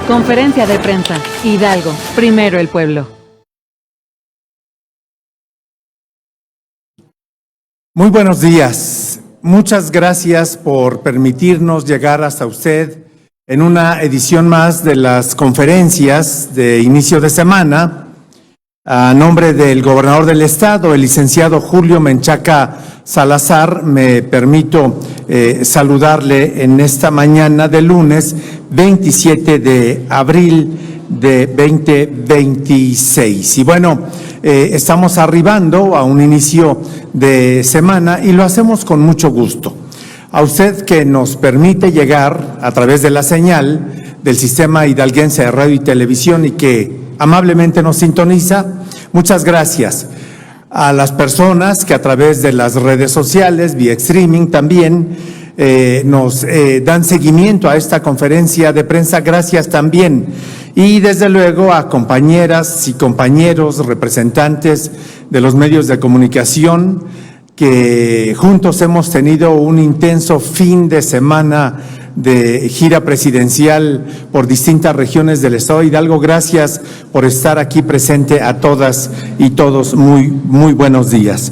Conferencia de prensa. Hidalgo. Primero el pueblo. Muy buenos días. Muchas gracias por permitirnos llegar hasta usted en una edición más de las conferencias de inicio de semana. A nombre del gobernador del estado, el licenciado Julio Menchaca Salazar, me permito saludarle en esta mañana de lunes 27 de abril de 2026. Y bueno, estamos arribando a un inicio de semana y lo hacemos con mucho gusto. A usted que nos permite llegar a través de la señal del Sistema Hidalguense de Radio y Televisión y que amablemente nos sintoniza, muchas gracias. A las personas que a través de las redes sociales, vía streaming también, nos dan seguimiento a esta conferencia de prensa, gracias también. Y desde luego a compañeras y compañeros, representantes de los medios de comunicación, que juntos hemos tenido un intenso fin de semana de gira presidencial por distintas regiones del estado de Hidalgo. Gracias por estar aquí presente a todas y todos. Muy buenos días.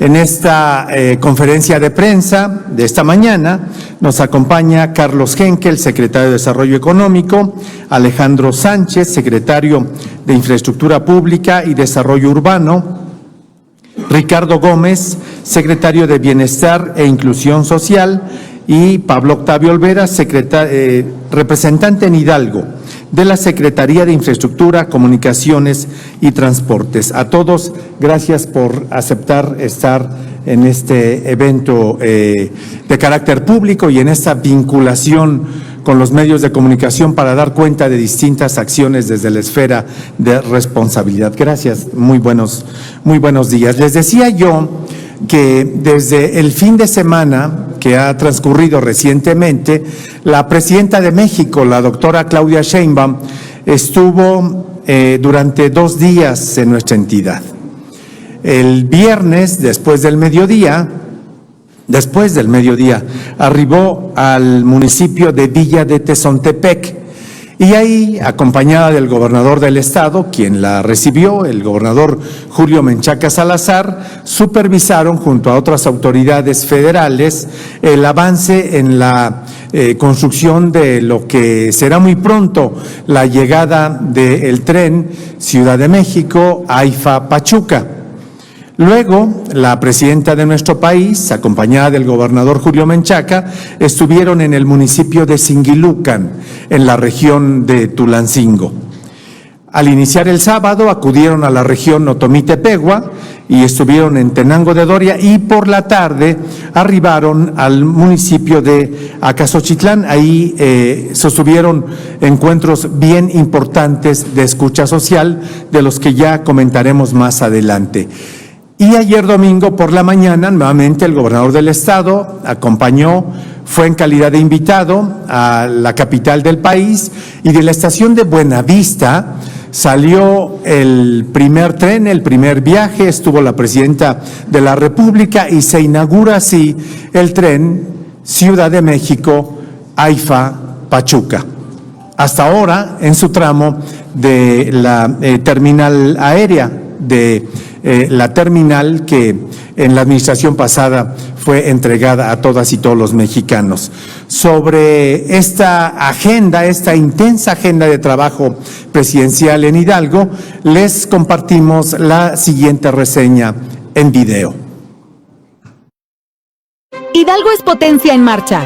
En esta conferencia de prensa de esta mañana nos acompaña Carlos Henkel, secretario de Desarrollo Económico, Alejandro Sánchez, secretario de Infraestructura Pública y Desarrollo Urbano, Ricardo Gómez, secretario de Bienestar e Inclusión Social, y Pablo Octavio Olvera, representante en Hidalgo de la Secretaría de Infraestructura, Comunicaciones y Transportes. A todos, gracias por aceptar estar en este evento de carácter público y en esta vinculación con los medios de comunicación para dar cuenta de distintas acciones desde la esfera de responsabilidad. Gracias, muy buenos días. Les decía yo que desde el fin de semana que ha transcurrido recientemente, la presidenta de México, la doctora Claudia Sheinbaum, estuvo durante 2 días en nuestra entidad. El viernes, después del mediodía, arribó al municipio de Villa de Tezontepec y ahí, acompañada del gobernador del estado, quien la recibió, el gobernador Julio Menchaca Salazar, supervisaron junto a otras autoridades federales el avance en la construcción de lo que será muy pronto la llegada del tren Ciudad de México, AIFA, Pachuca. Luego, la presidenta de nuestro país, acompañada del gobernador Julio Menchaca, estuvieron en el municipio de Singilucan, en la región de Tulancingo. Al iniciar el sábado, acudieron a la región Otomí-Tepehua y estuvieron en Tenango de Doria, y por la tarde arribaron al municipio de Acaxochitlán. Ahí sostuvieron encuentros bien importantes de escucha social, de los que ya comentaremos más adelante. Y ayer domingo por la mañana, nuevamente el gobernador del estado fue en calidad de invitado a la capital del país, y de la estación de Buenavista salió el primer tren, el primer viaje, estuvo la presidenta de la República y se inaugura así el tren Ciudad de México, AIFA, Pachuca. Hasta ahora en su tramo de la terminal aérea de la terminal que en la administración pasada fue entregada a todas y todos los mexicanos. Sobre esta agenda, esta intensa agenda de trabajo presidencial en Hidalgo, les compartimos la siguiente reseña en video. Hidalgo es potencia en marcha.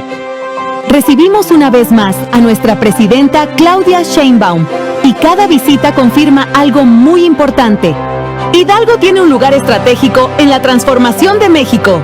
Recibimos una vez más a nuestra presidenta Claudia Sheinbaum y cada visita confirma algo muy importante. Hidalgo tiene un lugar estratégico en la transformación de México.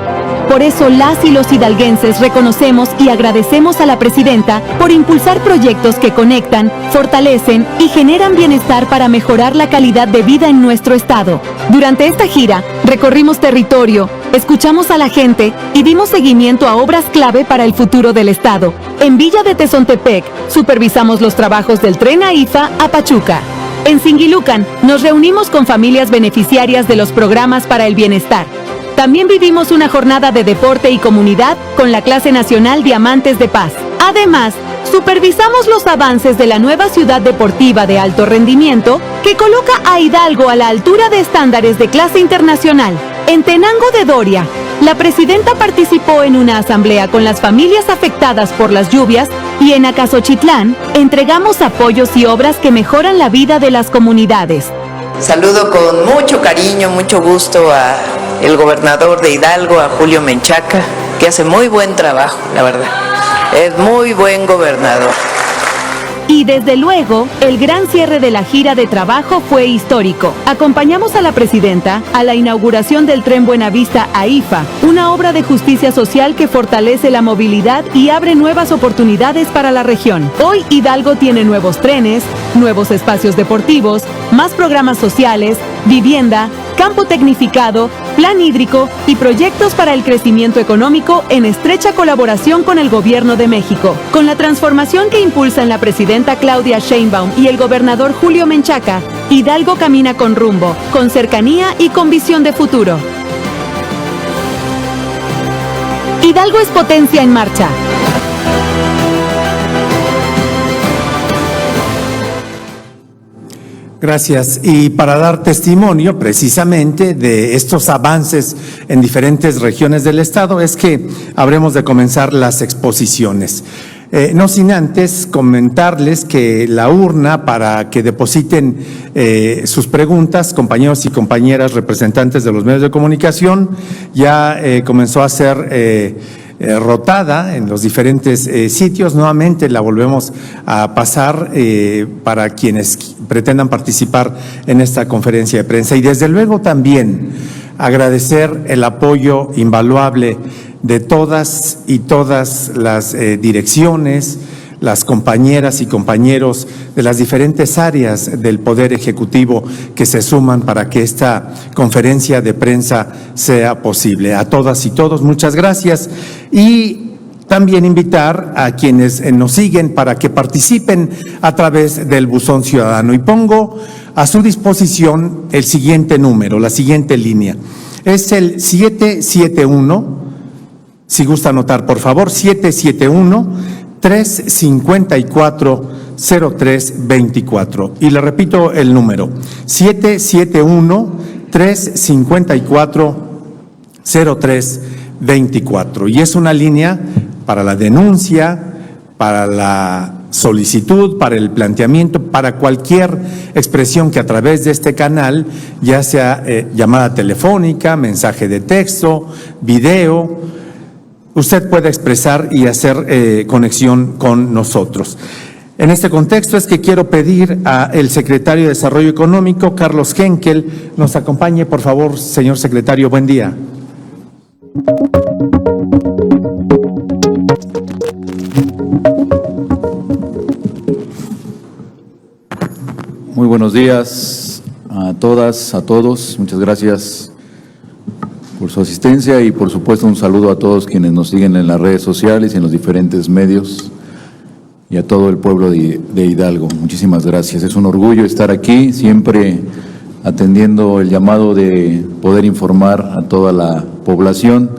Por eso las y los hidalguenses reconocemos y agradecemos a la presidenta por impulsar proyectos que conectan, fortalecen y generan bienestar para mejorar la calidad de vida en nuestro estado. Durante esta gira, recorrimos territorio, escuchamos a la gente y dimos seguimiento a obras clave para el futuro del estado. En Villa de Tezontepec, supervisamos los trabajos del tren AIFA a Pachuca. En Singilucan, nos reunimos con familias beneficiarias de los programas para el bienestar. También vivimos una jornada de deporte y comunidad con la clase nacional Diamantes de Paz. Además, supervisamos los avances de la nueva ciudad deportiva de alto rendimiento que coloca a Hidalgo a la altura de estándares de clase internacional. En Tenango de Doria, la presidenta participó en una asamblea con las familias afectadas por las lluvias y en Acasochitlán entregamos apoyos y obras que mejoran la vida de las comunidades. Saludo con mucho cariño, mucho gusto al gobernador de Hidalgo, a Julio Menchaca, que hace muy buen trabajo, la verdad. Es muy buen gobernador. Y desde luego, el gran cierre de la gira de trabajo fue histórico. Acompañamos a la presidenta a la inauguración del Tren Buenavista a IFA, una obra de justicia social que fortalece la movilidad y abre nuevas oportunidades para la región. Hoy Hidalgo tiene nuevos trenes, nuevos espacios deportivos, más programas sociales, vivienda, campo tecnificado, plan hídrico y proyectos para el crecimiento económico en estrecha colaboración con el Gobierno de México. Con la transformación que impulsan la presidenta Claudia Sheinbaum y el gobernador Julio Menchaca, Hidalgo camina con rumbo, con cercanía y con visión de futuro. Hidalgo es potencia en marcha. Gracias. Y para dar testimonio precisamente de estos avances en diferentes regiones del estado es que habremos de comenzar las exposiciones. No sin antes comentarles que la urna para que depositen sus preguntas, compañeros y compañeras representantes de los medios de comunicación, ya comenzó a ser rotada en los diferentes sitios. Nuevamente la volvemos a pasar para quienes pretendan participar en esta conferencia de prensa. Y desde luego también agradecer el apoyo invaluable de todas y todas las direcciones, las compañeras y compañeros de las diferentes áreas del Poder Ejecutivo que se suman para que esta conferencia de prensa sea posible. A todas y todos, muchas gracias. Y también invitar a quienes nos siguen para que participen a través del buzón ciudadano. Y pongo a su disposición el siguiente número, la siguiente línea. Es el 771, si gusta anotar por favor, 771-354-0324. Y le repito el número, 771-354-0324. Y es una línea para la denuncia, para la solicitud, para el planteamiento, para cualquier expresión que a través de este canal, ya sea llamada telefónica, mensaje de texto, video, usted puede expresar y hacer conexión con nosotros. En este contexto es que quiero pedir al secretario de Desarrollo Económico, Carlos Henkel, nos acompañe, por favor, señor secretario. Buen día. Muy buenos días a todas, a todos. Muchas gracias por su asistencia y por supuesto un saludo a todos quienes nos siguen en las redes sociales y en los diferentes medios y a todo el pueblo de Hidalgo. Muchísimas gracias. Es un orgullo estar aquí, siempre atendiendo el llamado de poder informar a toda la población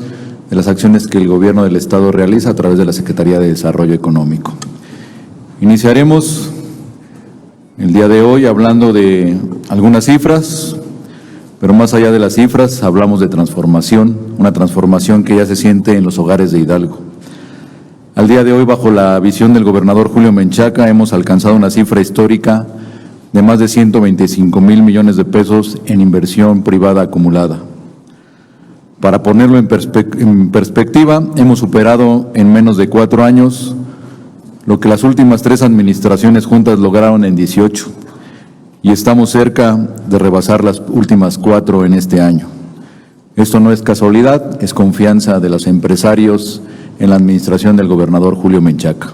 de las acciones que el gobierno del estado realiza a través de la Secretaría de Desarrollo Económico. Iniciaremos el día de hoy hablando de algunas cifras, pero más allá de las cifras hablamos de transformación, una transformación que ya se siente en los hogares de Hidalgo. Al día de hoy, bajo la visión del gobernador Julio Menchaca, hemos alcanzado una cifra histórica de más de 125,000 millones de pesos en inversión privada acumulada. Para ponerlo en perspectiva, hemos superado en menos de 4 años lo que las últimas 3 administraciones juntas lograron en 18, y estamos cerca de rebasar las últimas 4 en este año. Esto no es casualidad, es confianza de los empresarios en la administración del gobernador Julio Menchaca.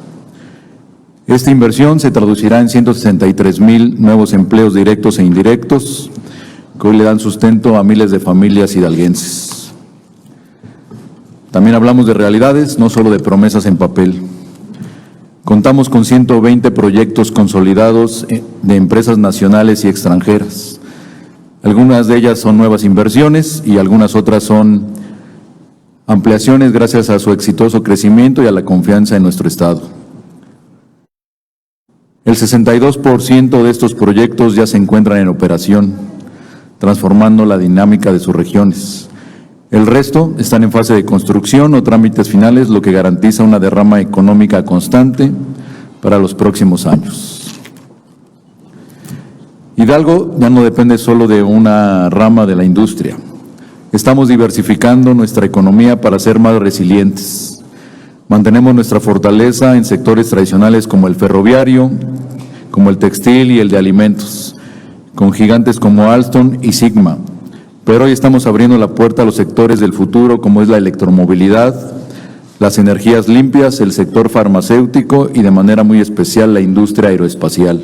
Esta inversión se traducirá en 163,000 nuevos empleos directos e indirectos que hoy le dan sustento a miles de familias hidalguenses. También hablamos de realidades, no solo de promesas en papel. Contamos con 120 proyectos consolidados de empresas nacionales y extranjeras. Algunas de ellas son nuevas inversiones y algunas otras son ampliaciones gracias a su exitoso crecimiento y a la confianza en nuestro estado. El 62% de estos proyectos ya se encuentran en operación, transformando la dinámica de sus regiones. El resto están en fase de construcción o trámites finales, lo que garantiza una derrama económica constante para los próximos años. Hidalgo ya no depende solo de una rama de la industria. Estamos diversificando nuestra economía para ser más resilientes. Mantenemos nuestra fortaleza en sectores tradicionales como el ferroviario, como el textil y el de alimentos, con gigantes como Alstom y Sigma. Pero hoy estamos abriendo la puerta a los sectores del futuro, como es la electromovilidad, las energías limpias, el sector farmacéutico y de manera muy especial la industria aeroespacial.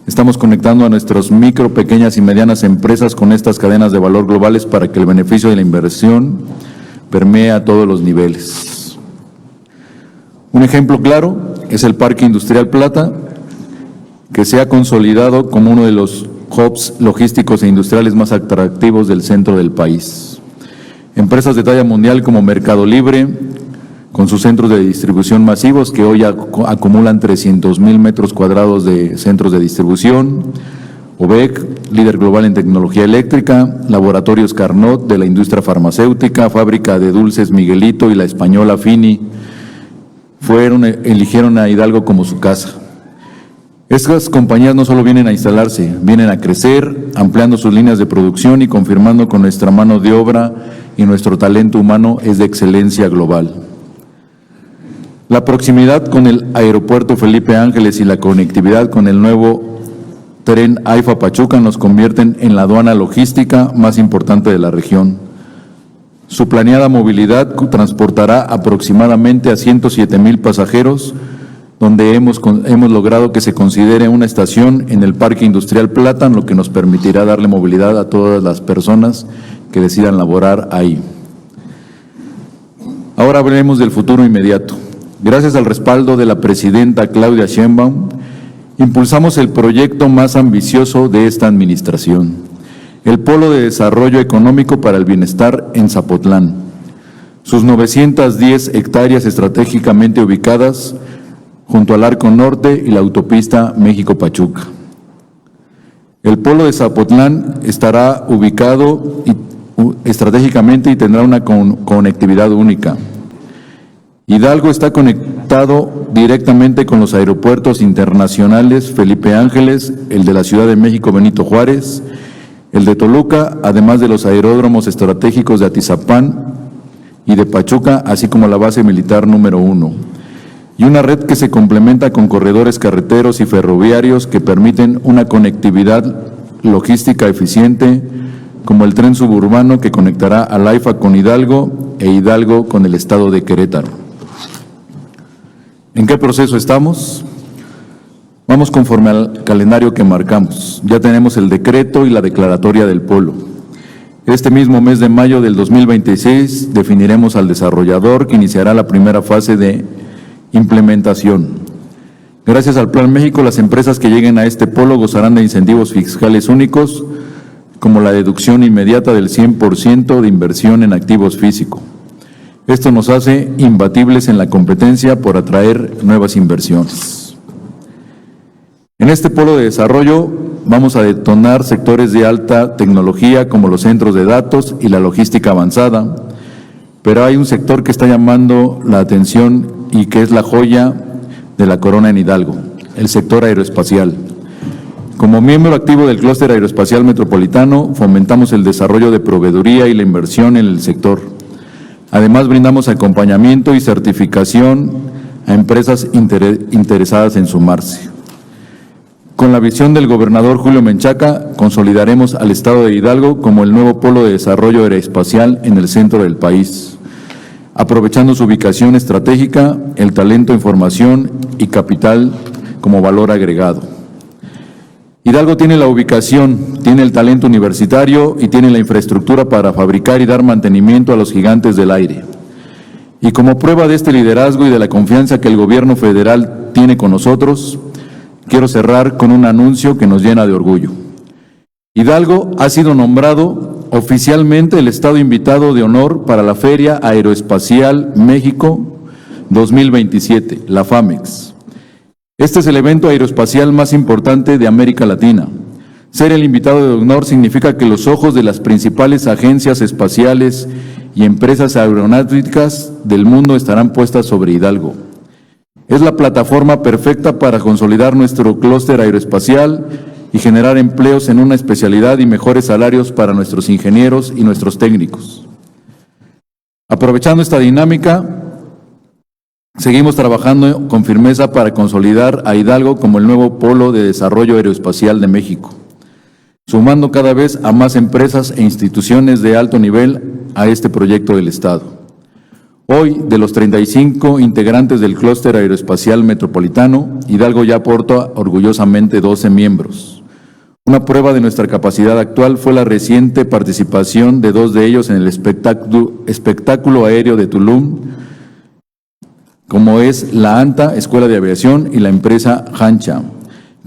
Estamos conectando a nuestras micro, pequeñas y medianas empresas con estas cadenas de valor globales para que el beneficio de la inversión permee a todos los niveles. Un ejemplo claro es el Parque Industrial Plata, que se ha consolidado como uno de los hubs logísticos e industriales más atractivos del centro del país. Empresas de talla mundial como Mercado Libre, con sus centros de distribución masivos que hoy acumulan 300,000 metros cuadrados de centros de distribución, OBEC, líder global en tecnología eléctrica, Laboratorios Carnot de la industria farmacéutica, Fábrica de Dulces Miguelito y la española Fini, eligieron a Hidalgo como su casa. Estas compañías no solo vienen a instalarse, vienen a crecer, ampliando sus líneas de producción y confirmando que nuestra mano de obra y nuestro talento humano es de excelencia global. La proximidad con el aeropuerto Felipe Ángeles y la conectividad con el nuevo tren AIFA Pachuca nos convierten en la aduana logística más importante de la región. Su planeada movilidad transportará aproximadamente a 107,000 pasajeros, donde hemos logrado que se considere una estación en el Parque Industrial Plata, lo que nos permitirá darle movilidad a todas las personas que decidan laborar ahí. Ahora hablemos del futuro inmediato. Gracias al respaldo de la presidenta Claudia Sheinbaum, impulsamos el proyecto más ambicioso de esta administración, el Polo de Desarrollo Económico para el Bienestar en Zapotlán. Sus 910 hectáreas estratégicamente ubicadas junto al Arco Norte y la autopista México-Pachuca. El Polo de Zapotlán estará ubicado estratégicamente y tendrá una conectividad única. Hidalgo está conectado directamente con los aeropuertos internacionales Felipe Ángeles, el de la Ciudad de México Benito Juárez, el de Toluca, además de los aeródromos estratégicos de Atizapán y de Pachuca, así como la base militar número 1. Y una red que se complementa con corredores carreteros y ferroviarios que permiten una conectividad logística eficiente, como el tren suburbano que conectará a AIFA con Hidalgo e Hidalgo con el estado de Querétaro. ¿En qué proceso estamos? Vamos conforme al calendario que marcamos. Ya tenemos el decreto y la declaratoria del polo. Este mismo mes de mayo del 2026 definiremos al desarrollador que iniciará la primera fase de implementación. Gracias al Plan México, las empresas que lleguen a este polo gozarán de incentivos fiscales únicos, como la deducción inmediata del 100% de inversión en activos físicos. Esto nos hace imbatibles en la competencia por atraer nuevas inversiones. En este polo de desarrollo vamos a detonar sectores de alta tecnología como los centros de datos y la logística avanzada, pero hay un sector que está llamando la atención y que es la joya de la corona en Hidalgo, el sector aeroespacial. Como miembro activo del Clúster Aeroespacial Metropolitano, fomentamos el desarrollo de proveeduría y la inversión en el sector. Además, brindamos acompañamiento y certificación a empresas interesadas en sumarse. Con la visión del gobernador Julio Menchaca, consolidaremos al estado de Hidalgo como el nuevo polo de desarrollo aeroespacial en el centro del país, aprovechando su ubicación estratégica, el talento, información y capital como valor agregado. Hidalgo tiene la ubicación, tiene el talento universitario y tiene la infraestructura para fabricar y dar mantenimiento a los gigantes del aire. Y como prueba de este liderazgo y de la confianza que el gobierno federal tiene con nosotros, quiero cerrar con un anuncio que nos llena de orgullo. Hidalgo ha sido nombrado oficialmente el estado invitado de honor para la Feria Aeroespacial México 2027, la FAMEX. Este es el evento aeroespacial más importante de América Latina. Ser el invitado de honor significa que los ojos de las principales agencias espaciales y empresas aeronáuticas del mundo estarán puestas sobre Hidalgo. Es la plataforma perfecta para consolidar nuestro clúster aeroespacial y generar empleos en una especialidad y mejores salarios para nuestros ingenieros y nuestros técnicos. Aprovechando esta dinámica, seguimos trabajando con firmeza para consolidar a Hidalgo como el nuevo polo de desarrollo aeroespacial de México, sumando cada vez a más empresas e instituciones de alto nivel a este proyecto del Estado. Hoy, de los 35 integrantes del clúster aeroespacial metropolitano, Hidalgo ya aporta orgullosamente 12 miembros. Una prueba de nuestra capacidad actual fue la reciente participación de 2 de ellos en el espectáculo aéreo de Tulum, como es la ANTA, Escuela de Aviación, y la empresa Hancha,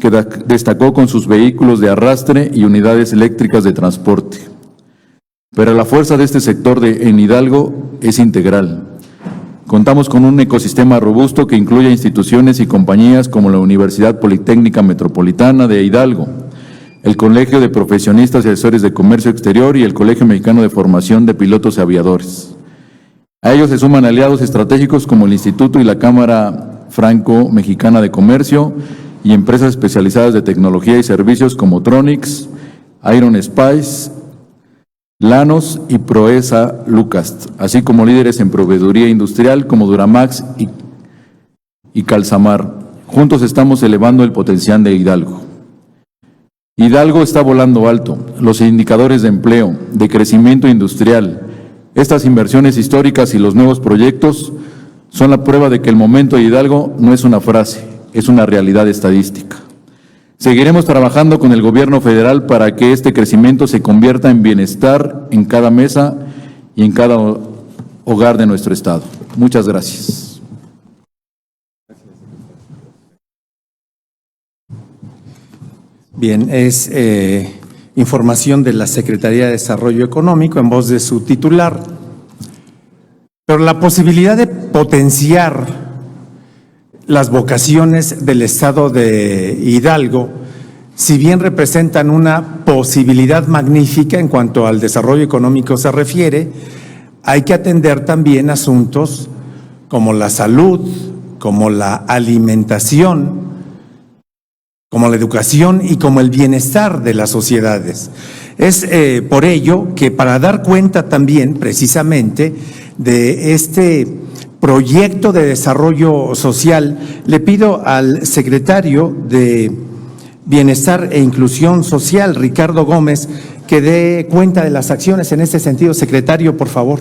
que destacó con sus vehículos de arrastre y unidades eléctricas de transporte. Pero la fuerza de este sector en Hidalgo es integral. Contamos con un ecosistema robusto que incluye instituciones y compañías como la Universidad Politécnica Metropolitana de Hidalgo, el Colegio de Profesionistas y Asesores de Comercio Exterior y el Colegio Mexicano de Formación de Pilotos y Aviadores. A ellos se suman aliados estratégicos como el Instituto y la Cámara Franco-Mexicana de Comercio y empresas especializadas de tecnología y servicios como Tronix, Iron Spice, Lanos y Proesa Lucas, así como líderes en proveeduría industrial como Duramax y Calzamar. Juntos estamos elevando el potencial de Hidalgo. Hidalgo está volando alto. Los indicadores de empleo, de crecimiento industrial, estas inversiones históricas y los nuevos proyectos son la prueba de que el momento de Hidalgo no es una frase, es una realidad estadística. Seguiremos trabajando con el gobierno federal para que este crecimiento se convierta en bienestar en cada mesa y en cada hogar de nuestro estado. Muchas gracias. Bien, es información de la Secretaría de Desarrollo Económico en voz de su titular. Pero la posibilidad de potenciar las vocaciones del Estado de Hidalgo, si bien representan una posibilidad magnífica en cuanto al desarrollo económico se refiere, hay que atender también asuntos como la salud, como la alimentación, como la educación y como el bienestar de las sociedades. Es por ello que para dar cuenta también precisamente de este proyecto de desarrollo social, le pido al secretario de Bienestar e Inclusión Social, Ricardo Gómez, que dé cuenta de las acciones en este sentido. Secretario, por favor.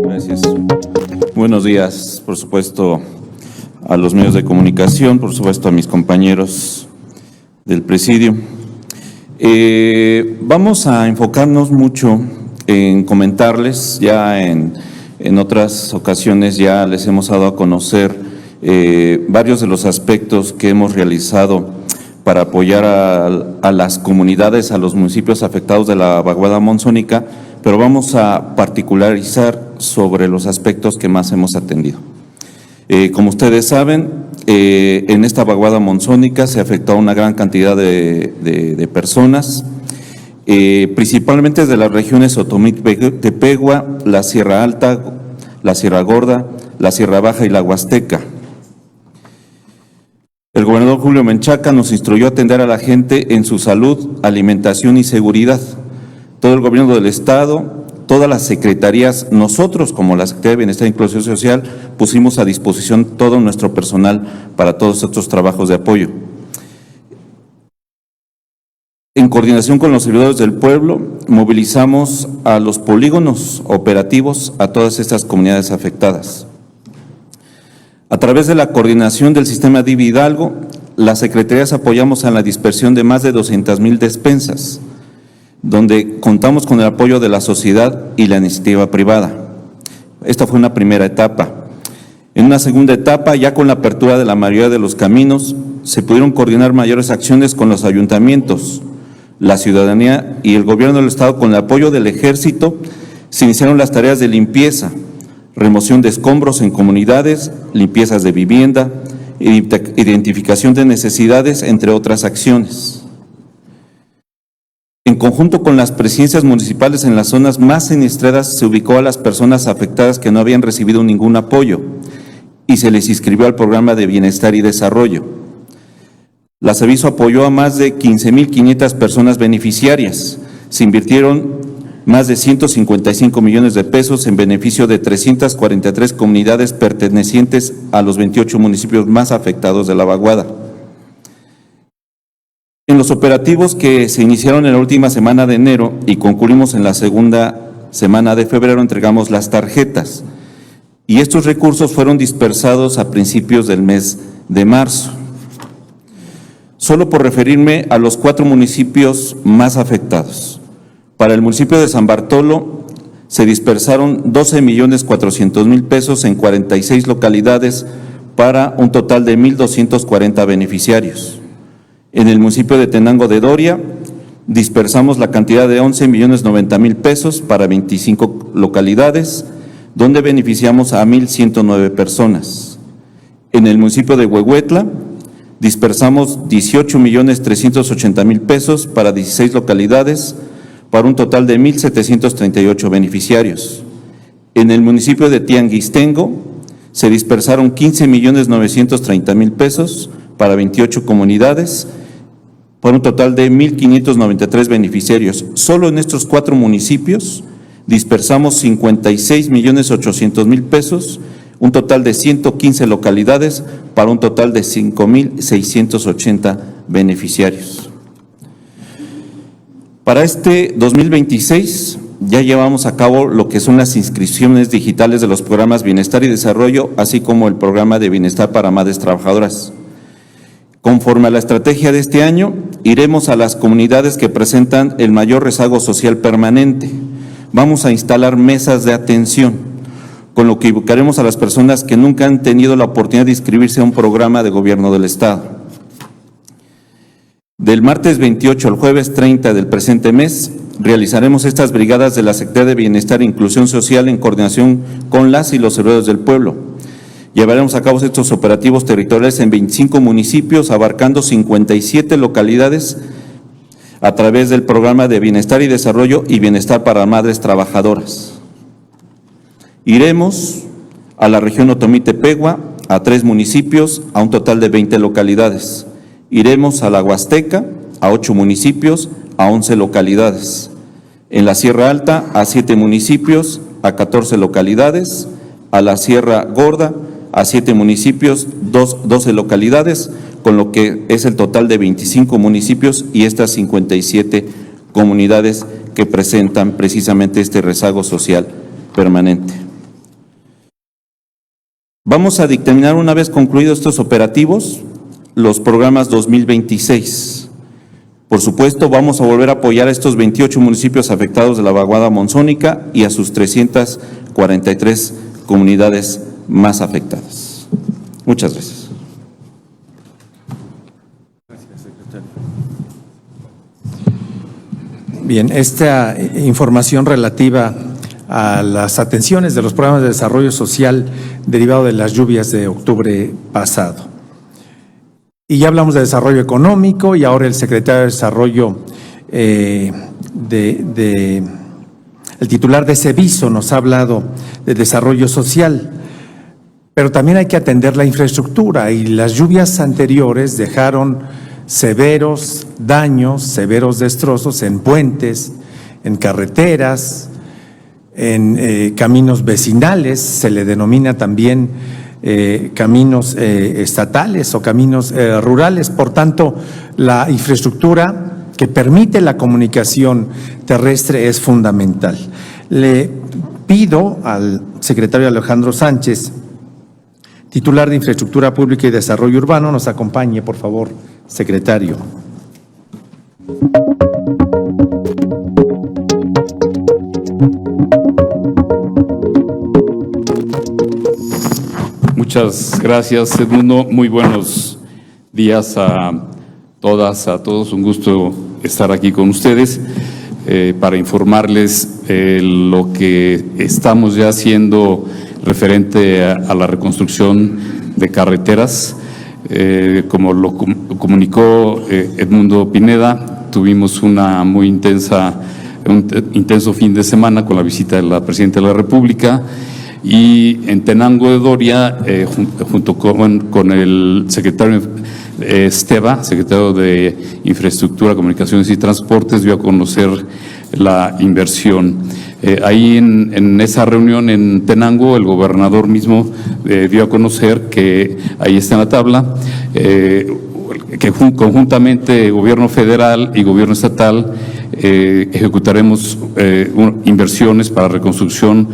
Gracias. Buenos días, por supuesto, a los medios de comunicación, por supuesto a mis compañeros del presidio. Vamos a enfocarnos mucho en comentarles, ya en otras ocasiones ya les hemos dado a conocer varios de los aspectos que hemos realizado para apoyar a las comunidades, a los municipios afectados de la vaguada monzónica, pero vamos a particularizar sobre los aspectos que más hemos atendido. Como ustedes saben, en esta vaguada monzónica se afectó a una gran cantidad de personas, principalmente de las regiones Otomí-Tepegua, la Sierra Alta, la Sierra Gorda, la Sierra Baja y la Huasteca. El gobernador Julio Menchaca nos instruyó a atender a la gente en su salud, alimentación y seguridad. Todo el gobierno del Estado, todas las secretarías, nosotros como la Secretaría de Bienestar e Inclusión Social, pusimos a disposición todo nuestro personal para todos estos trabajos de apoyo. En coordinación con los servidores del pueblo, movilizamos a los polígonos operativos a todas estas comunidades afectadas. A través de la coordinación del sistema DIV Hidalgo, las secretarías apoyamos a la dispersión de más de 200,000 despensas, donde contamos con el apoyo de la sociedad y la iniciativa privada. Esta fue una primera etapa. En una segunda etapa, ya con la apertura de la mayoría de los caminos, se pudieron coordinar mayores acciones con los ayuntamientos, la ciudadanía y el gobierno del Estado. Con el apoyo del Ejército, se iniciaron las tareas de limpieza, remoción de escombros en comunidades, limpiezas de vivienda, identificación de necesidades, entre otras acciones. En conjunto con las presidencias municipales en las zonas más siniestras, se ubicó a las personas afectadas que no habían recibido ningún apoyo y se les inscribió al programa de bienestar y desarrollo. La Seviso apoyó a más de 15,500 personas beneficiarias. Se invirtieron más de 155 millones de pesos en beneficio de 343 comunidades pertenecientes a los 28 municipios más afectados de la vaguada. En los operativos que se iniciaron en la última semana de enero y concluimos en la segunda semana de febrero, entregamos las tarjetas y estos recursos fueron dispersados a principios del mes de marzo. Solo por referirme a los 4 municipios más afectados. Para el municipio de San Bartolo se dispersaron 12,400,000 pesos en 46 localidades para un total de 1,240 beneficiarios. En el municipio de Tenango de Doria dispersamos la cantidad de 11,090,000 pesos para 25 localidades, donde beneficiamos a 1,109 personas. En el municipio de Huehuetla dispersamos 18,380,000 pesos para 16 localidades, para un total de 1,738 beneficiarios. En el municipio de Tianguistengo se dispersaron 15,930,000 pesos para 28 comunidades, por un total de 1,593 beneficiarios. Solo en estos 4 municipios dispersamos 56,800,000 pesos, un total de 115 localidades, para un total de 5,680 beneficiarios. Para este 2026 ya llevamos a cabo lo que son las inscripciones digitales de los programas Bienestar y Desarrollo, así como el programa de Bienestar para Madres Trabajadoras. Conforme a la estrategia de este año, iremos a las comunidades que presentan el mayor rezago social permanente. Vamos a instalar mesas de atención, con lo que ubicaremos a las personas que nunca han tenido la oportunidad de inscribirse a un programa de gobierno del Estado. Del martes 28 al jueves 30 del presente mes, realizaremos estas brigadas de la Secretaría de Bienestar e Inclusión Social en coordinación con las y los servidores del pueblo. Llevaremos a cabo estos operativos territoriales en 25 municipios, abarcando 57 localidades a través del programa de Bienestar y Desarrollo y Bienestar para Madres Trabajadoras. Iremos a la región Otomí-Tepehua, a 3 municipios, a un total de 20 localidades. Iremos a la Huasteca, a 8 municipios, a 11 localidades. En la Sierra Alta, a 7 municipios, a 14 localidades. A la Sierra Gorda, a 7 municipios, 12 localidades, con lo que es el total de 25 municipios y estas 57 comunidades que presentan precisamente este rezago social permanente. Vamos a dictaminar, una vez concluidos estos operativos, los programas 2026. Por supuesto, vamos a volver a apoyar a estos 28 municipios afectados de la vaguada monzónica y a sus 343 comunidades más afectadas. Muchas gracias. Bien, esta información relativa a las atenciones de los programas de desarrollo social derivado de las lluvias de octubre pasado. Y ya hablamos de desarrollo económico y ahora el secretario de Desarrollo, el titular de Seviso nos ha hablado de desarrollo social. Pero también hay que atender la infraestructura y las lluvias anteriores dejaron severos daños, severos destrozos en puentes, en carreteras, en caminos vecinales, se le denomina también caminos estatales o caminos rurales. Por tanto, la infraestructura que permite la comunicación terrestre es fundamental. Le pido al secretario Alejandro Sánchez, titular de Infraestructura Pública y Desarrollo Urbano, nos acompañe, por favor, secretario. Muchas gracias, Edmundo. Muy buenos días a todas, a todos. Un gusto estar aquí con ustedes para informarles lo que estamos ya haciendo referente a la reconstrucción de carreteras. Como lo comunicó Edmundo Pineda, tuvimos un intenso fin de semana con la visita de la Presidenta de la República, y en Tenango de Doria, junto con el secretario Esteva, secretario de Infraestructura, Comunicaciones y Transportes, dio a conocer la inversión. Ahí en esa reunión en Tenango, el gobernador mismo dio a conocer que, ahí está en la tabla, que conjuntamente gobierno federal y gobierno estatal ejecutaremos inversiones para reconstrucción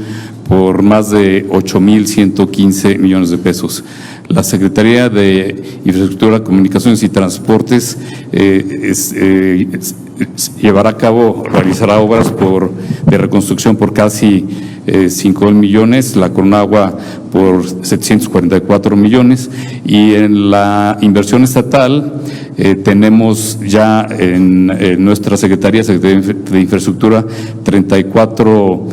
por más de 8,115 millones de pesos. La Secretaría de Infraestructura, Comunicaciones y Transportes llevará a cabo, realizará obras de reconstrucción por casi 5,000 millones, la Conagua por 744 millones, y en la inversión estatal tenemos ya en nuestra Secretaría de Infraestructura 34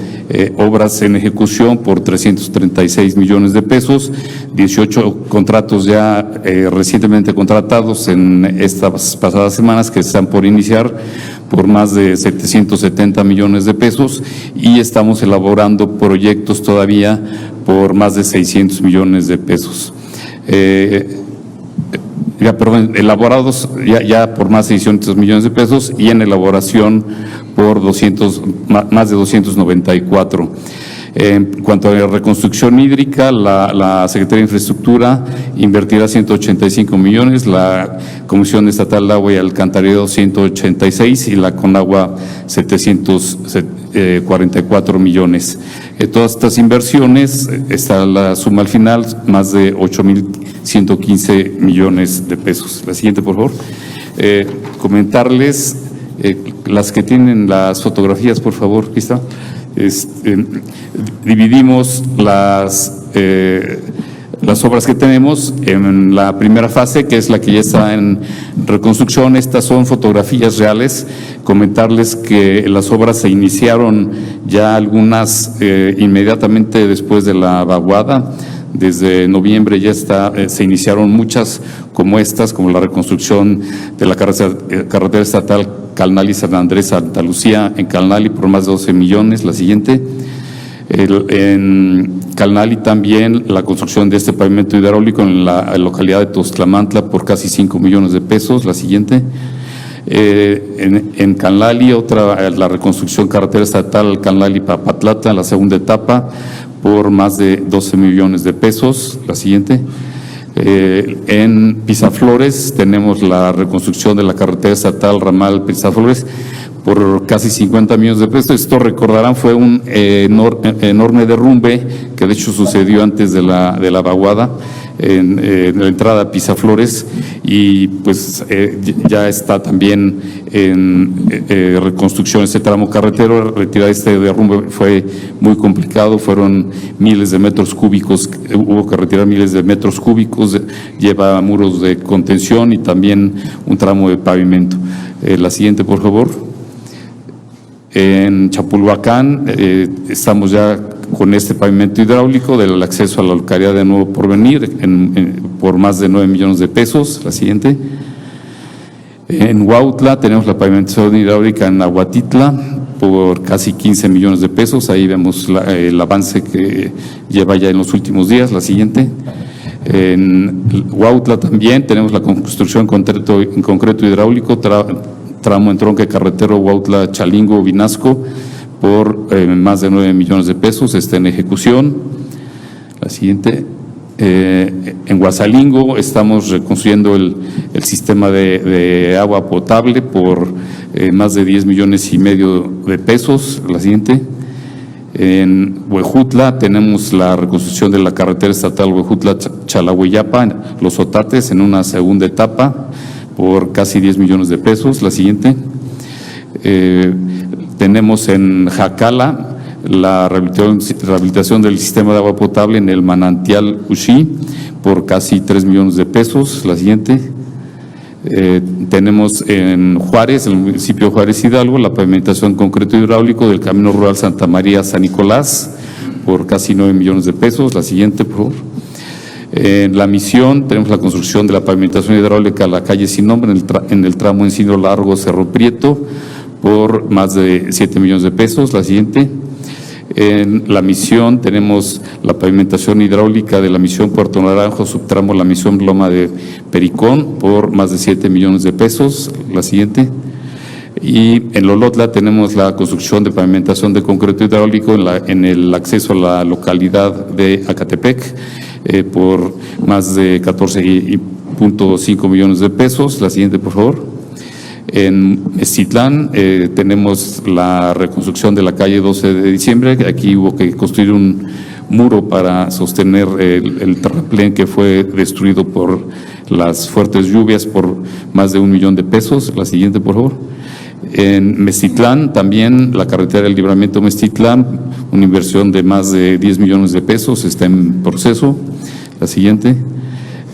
obras en ejecución por 336 millones de pesos, 18 contratos ya recientemente contratados en estas pasadas semanas que están por iniciar por más de 770 millones de pesos, y estamos elaborando proyectos todavía por más de 600 millones de pesos. Elaborados ya por más de 600 millones de pesos, y en elaboración por más de 294. En cuanto a la reconstrucción hídrica, la Secretaría de Infraestructura invertirá 185 millones, la Comisión Estatal de Agua y Alcantarillado 186 y la Conagua 744 millones. Todas estas inversiones, está la suma al final, más de 8,115 millones de pesos. La siguiente, por favor. Comentarles las que tienen las fotografías, por favor, aquí está. Dividimos las obras que tenemos en la primera fase, que es la que ya está en reconstrucción. Estas son fotografías reales. Comentarles que las obras se iniciaron ya algunas inmediatamente después de la vaguada. Desde noviembre ya se iniciaron muchas como estas, como la reconstrucción de la carretera estatal Calnali-San Andrés-Santa Lucía en Calnali por más de 12 millones. La siguiente. En Calnali también la construcción de este pavimento hidráulico en la localidad de Tostlamantla por casi 5 millones de pesos. La siguiente. En Calnali, la reconstrucción carretera estatal Calnali-Papatlata, la segunda etapa, por más de 12 millones de pesos. La siguiente. En Pisaflores tenemos la reconstrucción de la carretera estatal ramal Pisaflores por casi 50 millones de pesos. Esto, recordarán, fue un enorme derrumbe que de hecho sucedió antes de la vaguada en la entrada a Pisaflores, y pues ya está también en reconstrucción este tramo carretero. Retirar este derrumbe fue muy complicado, fueron miles de metros cúbicos, hubo que retirar miles de metros cúbicos, lleva muros de contención y también un tramo de pavimento. La siguiente, por favor. En Chapulhuacán estamos ya con este pavimento hidráulico del acceso a la localidad de Nuevo Porvenir por más de 9 millones de pesos. La siguiente. En Huautla tenemos la pavimentación hidráulica en Aguatitla por casi 15 millones de pesos. Ahí vemos el avance que lleva ya en los últimos días. La siguiente. En Huautla también tenemos la construcción en concreto hidráulico, tramo entronque carretero Huautla-Chalingo-Vinasco por más de 9 millones de pesos, está en ejecución. La siguiente. En Guasalingo estamos reconstruyendo el sistema de agua potable por más de 10 millones y medio de pesos. La siguiente. En Huejutla tenemos la reconstrucción de la carretera estatal Huejutla-Chalahuiyapa, Los Otates, en una segunda etapa por casi 10 millones de pesos. La siguiente. Tenemos en Jacala la rehabilitación del sistema de agua potable en el manantial Uxí por casi 3 millones de pesos. La siguiente. Tenemos en Juárez, el municipio de Juárez Hidalgo, la pavimentación en concreto hidráulico del camino rural Santa María San Nicolás por casi 9 millones de pesos. La siguiente, por favor. En la misión tenemos la construcción de la pavimentación hidráulica a la calle Sin Nombre en el tramo Encino Largo Cerro Prieto por más de 7 millones de pesos. La siguiente. En la misión tenemos la pavimentación hidráulica de la misión Puerto Naranjo, subtramo la misión Loma de Pericón por más de 7 millones de pesos. La siguiente. Y en Lolotla tenemos la construcción de pavimentación de concreto hidráulico en el acceso a la localidad de Acatepec por más de 14.5 millones de pesos. La siguiente, por favor. En Meztitlán tenemos la reconstrucción de la calle 12 de diciembre. Aquí hubo que construir un muro para sostener el terraplén que fue destruido por las fuertes lluvias por más de 1 millón de pesos. La siguiente, por favor. En Meztitlán también la carretera del Libramiento Meztitlán, una inversión de más de 10 millones de pesos, está en proceso. La siguiente.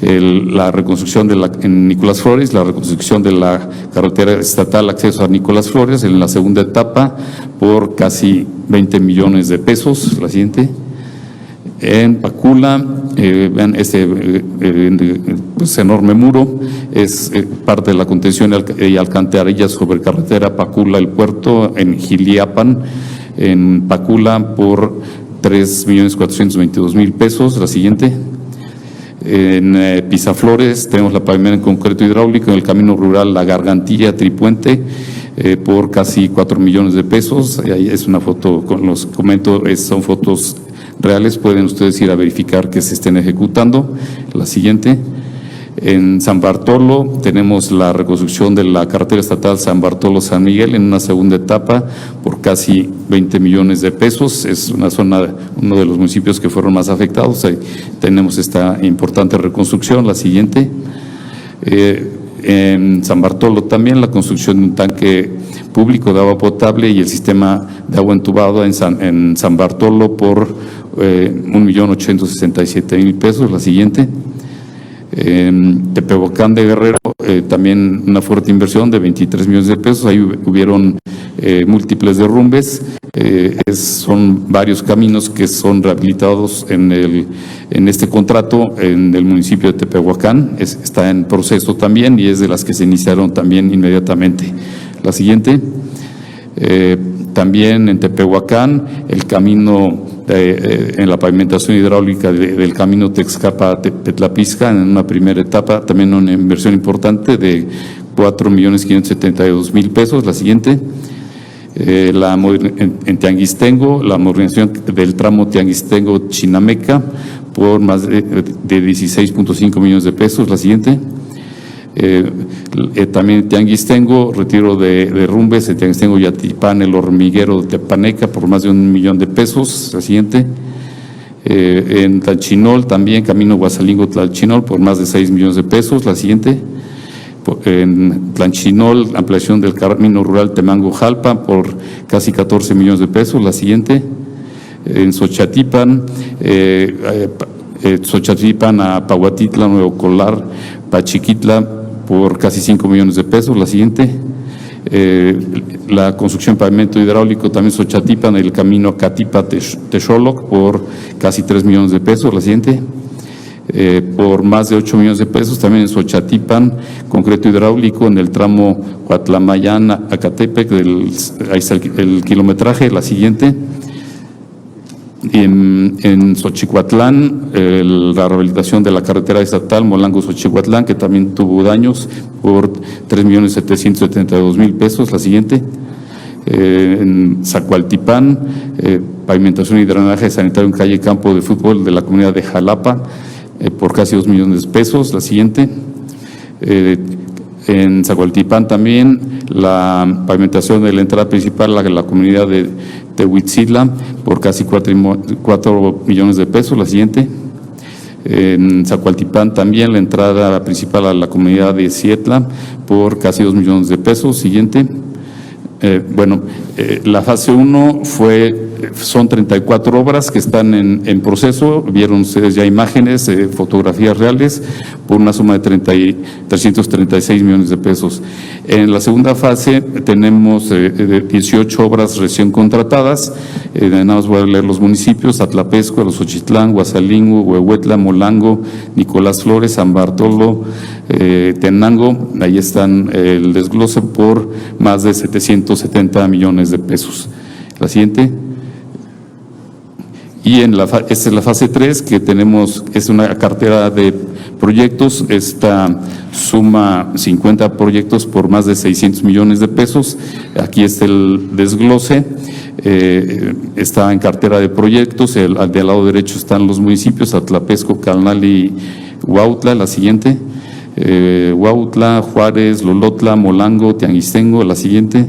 La reconstrucción en Nicolás Flores, la reconstrucción de la carretera estatal acceso a Nicolás Flores en la segunda etapa por casi 20 millones de pesos. La siguiente. En Pacula, vean pues enorme muro, es parte de la contención y alcantarilla sobre carretera Pacula El Puerto en Jiliapan, en Pacula por 3.422.000 pesos. La siguiente. En Pisaflores tenemos la pavimentación en concreto hidráulico en el camino rural La Gargantilla Tripuente por casi 4 millones de pesos. Ahí es una foto, con los comento, son fotos reales, pueden ustedes ir a verificar que se estén ejecutando. La siguiente. En San Bartolo tenemos la reconstrucción de la carretera estatal San Bartolo-San Miguel en una segunda etapa por casi 20 millones de pesos. Es una zona, uno de los municipios que fueron más afectados. Ahí tenemos esta importante reconstrucción. La siguiente. En San Bartolo también la construcción de un tanque público de agua potable y el sistema de agua entubado en San Bartolo por 1.867.000 pesos. La siguiente. En Tepehuacán de Guerrero, también una fuerte inversión de 23 millones de pesos. Ahí hubieron múltiples derrumbes. Son varios caminos que son rehabilitados en este contrato en el municipio de Tepehuacán. Está en proceso también y es de las que se iniciaron también inmediatamente. La siguiente. También en Tepehuacán, el camino en la pavimentación hidráulica del camino Texcapa-Petlapisca en una primera etapa, también una inversión importante de 4.572.000 pesos. La siguiente. En Tianguistengo, la modernización del tramo Tianguistengo-Chinameca por más de 16.5 millones de pesos. La siguiente. También en Tianguistengo, retiro de derrumbes en Tianguistengo-Yatipán, el hormiguero de Tepaneca por más de 1 millón de pesos. La siguiente. En Tlalchinol también, camino Guasalingo-Tlalchinol por más de 6 millones de pesos. La siguiente. En Tlalchinol, ampliación del camino rural Temango-Jalpa por casi 14 millones de pesos. La siguiente. En Xochatipan, a Pahuatitla, Nuevo Colar, Pachiquitla por casi 5 millones de pesos. La siguiente. La construcción de pavimento hidráulico también Xochatipan, el camino Acatipa-Texoloc por casi 3 millones de pesos. La siguiente. Por más de 8 millones de pesos también en Xochatipan, concreto hidráulico en el tramo Huatlamayán-Acatepec, ahí está el kilometraje. La siguiente. En Xochihuatlán, la rehabilitación de la carretera estatal Molango-Xochihuatlán, que también tuvo daños por 3.772.000 pesos. La siguiente. En Zacualtipán, pavimentación y drenaje sanitario en calle campo de fútbol de la comunidad de Jalapa por casi 2 millones de pesos. La siguiente. En Zacualtipán también la pavimentación de la entrada principal a la comunidad de Tehuitzila por casi 4 millones de pesos. La siguiente. En Zacualtipán también la entrada principal a la comunidad de Cietla por casi 2 millones de pesos. Siguiente. La fase 1 fue son 34 obras que están en proceso. Vieron ustedes ya imágenes, fotografías reales, por una suma de 336 millones de pesos. En la segunda fase tenemos 18 obras recién contratadas. Nada más voy a leer los municipios: Atlapesco, Xochitlán, Guasalingo, Huehuetla, Molango, Nicolás Flores, San Bartolo, Tenango. Ahí están el desglose por más de 770 millones de pesos. La siguiente. Y esta es la fase 3 que tenemos, es una cartera de proyectos. Esta suma 50 proyectos por más de 600 millones de pesos. Aquí está el desglose. Está en cartera de proyectos. De al lado derecho están los municipios: Atlapesco, Calnal y Huautla. La siguiente. Huautla, Juárez, Lolotla, Molango, Tianguistengo. La siguiente.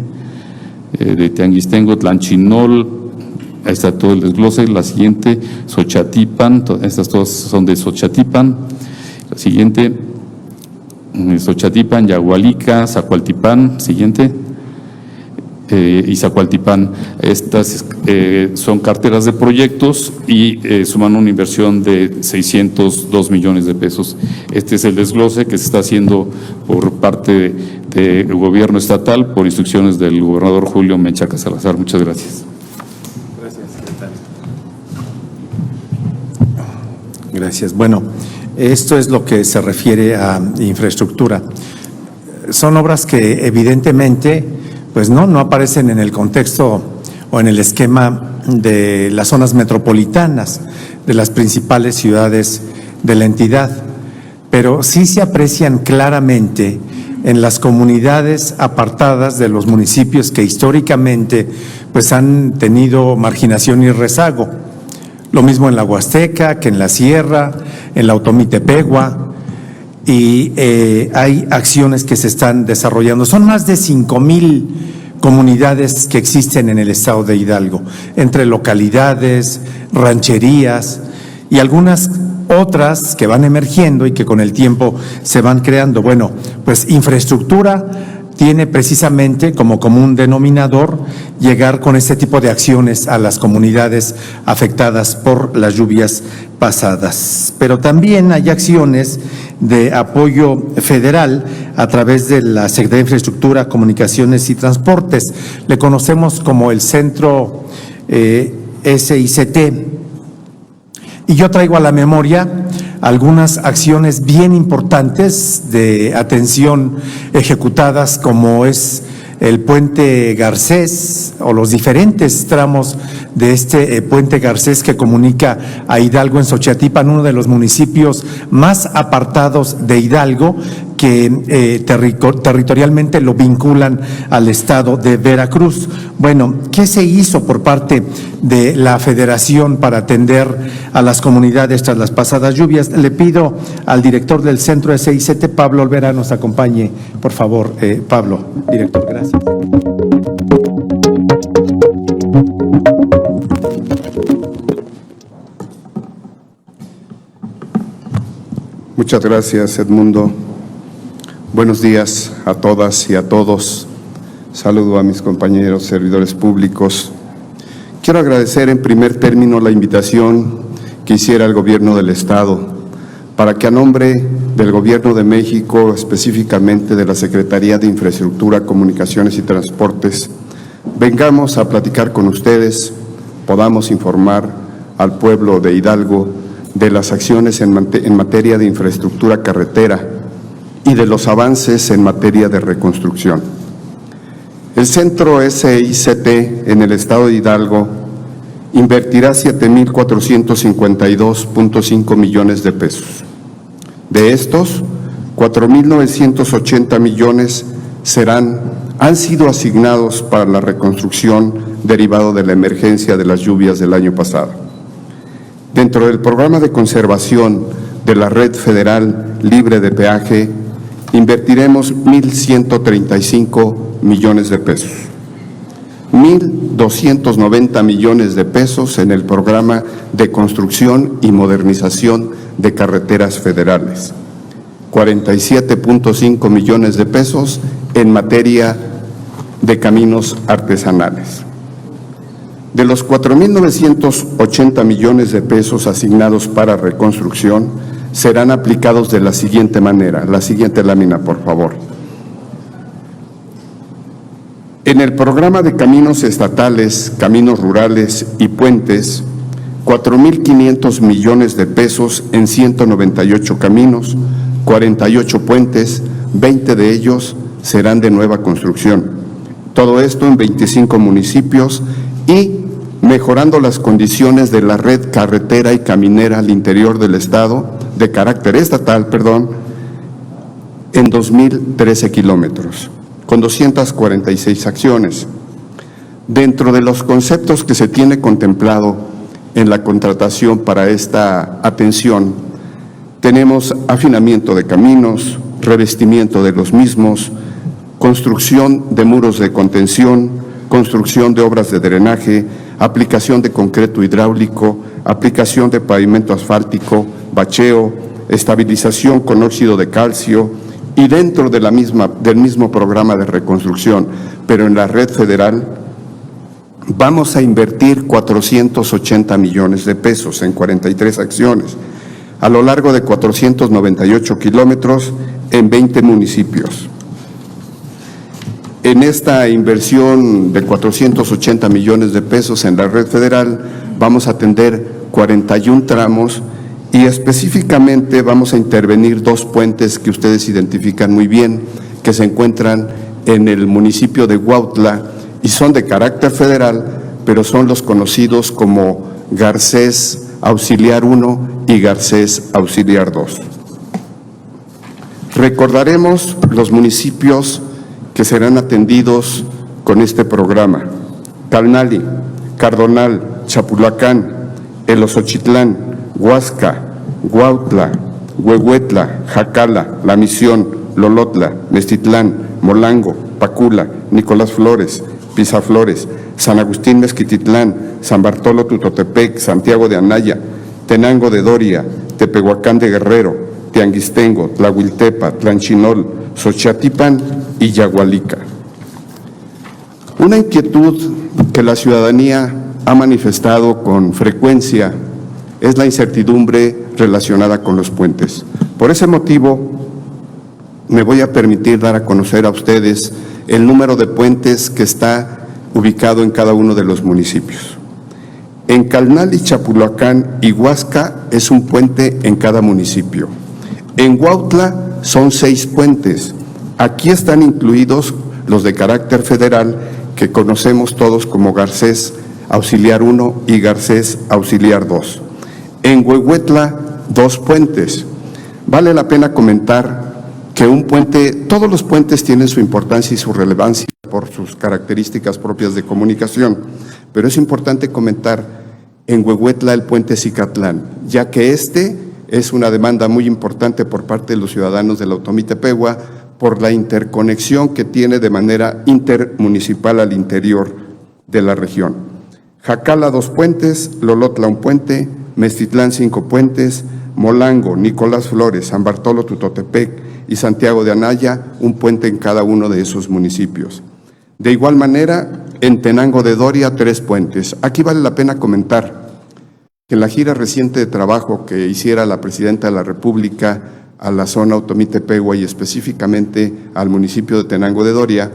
De Tianguistengo, Tlanchinol. Ahí está todo el desglose. La siguiente, Xochatipan. Estas todas son de Xochatipan. La siguiente, Xochatipan, Yagualica, Zacualtipán. Siguiente. Y Zacualtipán. Estas son carteras de proyectos y suman una inversión de 602 millones de pesos. Este es el desglose que se está haciendo por parte del gobierno estatal por instrucciones del gobernador Julio Menchaca Salazar. Muchas gracias. Gracias, secretario. Gracias. Bueno, esto es lo que se refiere a infraestructura. Son obras que evidentemente pues no aparecen en el contexto o en el esquema de las zonas metropolitanas de las principales ciudades de la entidad, pero sí se aprecian claramente en las comunidades apartadas de los municipios que históricamente pues han tenido marginación y rezago. Lo mismo en la Huasteca, que en la Sierra, en la Otomitepegua. Y hay acciones que se están desarrollando. Son más de 5,000 comunidades que existen en el estado de Hidalgo, entre localidades, rancherías y algunas otras que van emergiendo y que con el tiempo se van creando. Bueno, pues infraestructura tiene precisamente como común denominador llegar con este tipo de acciones a las comunidades afectadas por las lluvias pasadas. Pero también hay acciones de apoyo federal a través de la Secretaría de Infraestructura, Comunicaciones y Transportes. Le conocemos como el Centro SICT. Y yo traigo a la memoria algunas acciones bien importantes de atención ejecutadas, como es el puente Garcés o los diferentes tramos de este puente Garcés que comunica a Hidalgo en Xochatipan, uno de los municipios más apartados de Hidalgo, que territorialmente lo vinculan al estado de Veracruz. Bueno, ¿qué se hizo por parte de la Federación para atender a las comunidades tras las pasadas lluvias? Le pido al director del Centro SICT, Pablo Olvera, nos acompañe, por favor. Pablo, director, gracias. Muchas gracias, Edmundo. Buenos días a todas y a todos. Saludo a mis compañeros servidores públicos. Quiero agradecer en primer término la invitación que hiciera el Gobierno del Estado para que a nombre del Gobierno de México, específicamente de la Secretaría de Infraestructura, Comunicaciones y Transportes, vengamos a platicar con ustedes, podamos informar al pueblo de Hidalgo de las acciones en materia de infraestructura carretera y de los avances en materia de reconstrucción. El Centro SICT en el estado de Hidalgo invertirá 7,452.5 millones de pesos. De estos, 4,980 millones han sido asignados para la reconstrucción derivado de la emergencia de las lluvias del año pasado. Dentro del programa de conservación de la red federal libre de peaje, invertiremos 1,135 millones de pesos. 1,290 millones de pesos en el programa de construcción y modernización de carreteras federales. 47.5 millones de pesos en materia de caminos artesanales. De los 4.980 millones de pesos asignados para reconstrucción, serán aplicados de la siguiente manera. La siguiente lámina, por favor. En el programa de caminos estatales, caminos rurales y puentes, 4.500 millones de pesos en 198 caminos, 48 puentes, 20 de ellos serán de nueva construcción. Todo esto en 25 municipios y mejorando las condiciones de la red carretera y caminera al interior del estado, de carácter estatal, en 2.013 kilómetros, con 246 acciones. Dentro de los conceptos que se tiene contemplado en la contratación para esta atención, tenemos afinamiento de caminos, revestimiento de los mismos, construcción de muros de contención, construcción de obras de drenaje, aplicación de concreto hidráulico, aplicación de pavimento asfáltico, bacheo, estabilización con óxido de calcio y dentro de del mismo programa de reconstrucción, pero en la red federal, vamos a invertir 480 millones de pesos en 43 acciones a lo largo de 498 kilómetros en 20 municipios. En esta inversión de 480 millones de pesos en la red federal vamos a atender 41 tramos y específicamente vamos a intervenir 2 puentes que ustedes identifican muy bien, que se encuentran en el municipio de Huautla y son de carácter federal, pero son los conocidos como Garcés Auxiliar 1 y Garcés Auxiliar 2. Recordaremos los municipios que serán atendidos con este programa: Calnali, Cardonal, Chapulacán, Elosochitlán, Huasca, Huautla, Huehuetla, Jacala, La Misión, Lolotla, Meztitlán, Molango, Pacula, Nicolás Flores, Pisaflores, San Agustín Mezquititlán, San Bartolo Tutotepec, Santiago de Anaya, Tenango de Doria, Tepehuacán de Guerrero, Tianguistengo, Tlahuiltepa, Tlanchinol, Xochiatipan y Yagualica. Una inquietud que la ciudadanía ha manifestado con frecuencia es la incertidumbre relacionada con los puentes. Por ese motivo, me voy a permitir dar a conocer a ustedes el número de puentes que está ubicado en cada uno de los municipios. En Calnali, Chapulacán y Huasca es un puente en cada municipio. En Huautla son 6 puentes. Aquí están incluidos los de carácter federal que conocemos todos como Garcés Auxiliar 1 y Garcés Auxiliar 2. En Huehuetla, 2 puentes. Vale la pena comentar que un puente, todos los puentes tienen su importancia y su relevancia por sus características propias de comunicación, pero es importante comentar en Huehuetla el puente Cicatlán, ya que este es una demanda muy importante por parte de los ciudadanos del Automítepegua por la interconexión que tiene de manera intermunicipal al interior de la región. Jacala 2 puentes, Lolotla 1 puente, Meztitlán 5 puentes, Molango, Nicolás Flores, San Bartolo Tutotepec y Santiago de Anaya 1 puente en cada uno de esos municipios. De igual manera, en Tenango de Doria 3 puentes. Aquí vale la pena comentar que en la gira reciente de trabajo que hiciera la Presidenta de la República a la zona Automítepegua y específicamente al municipio de Tenango de Doria,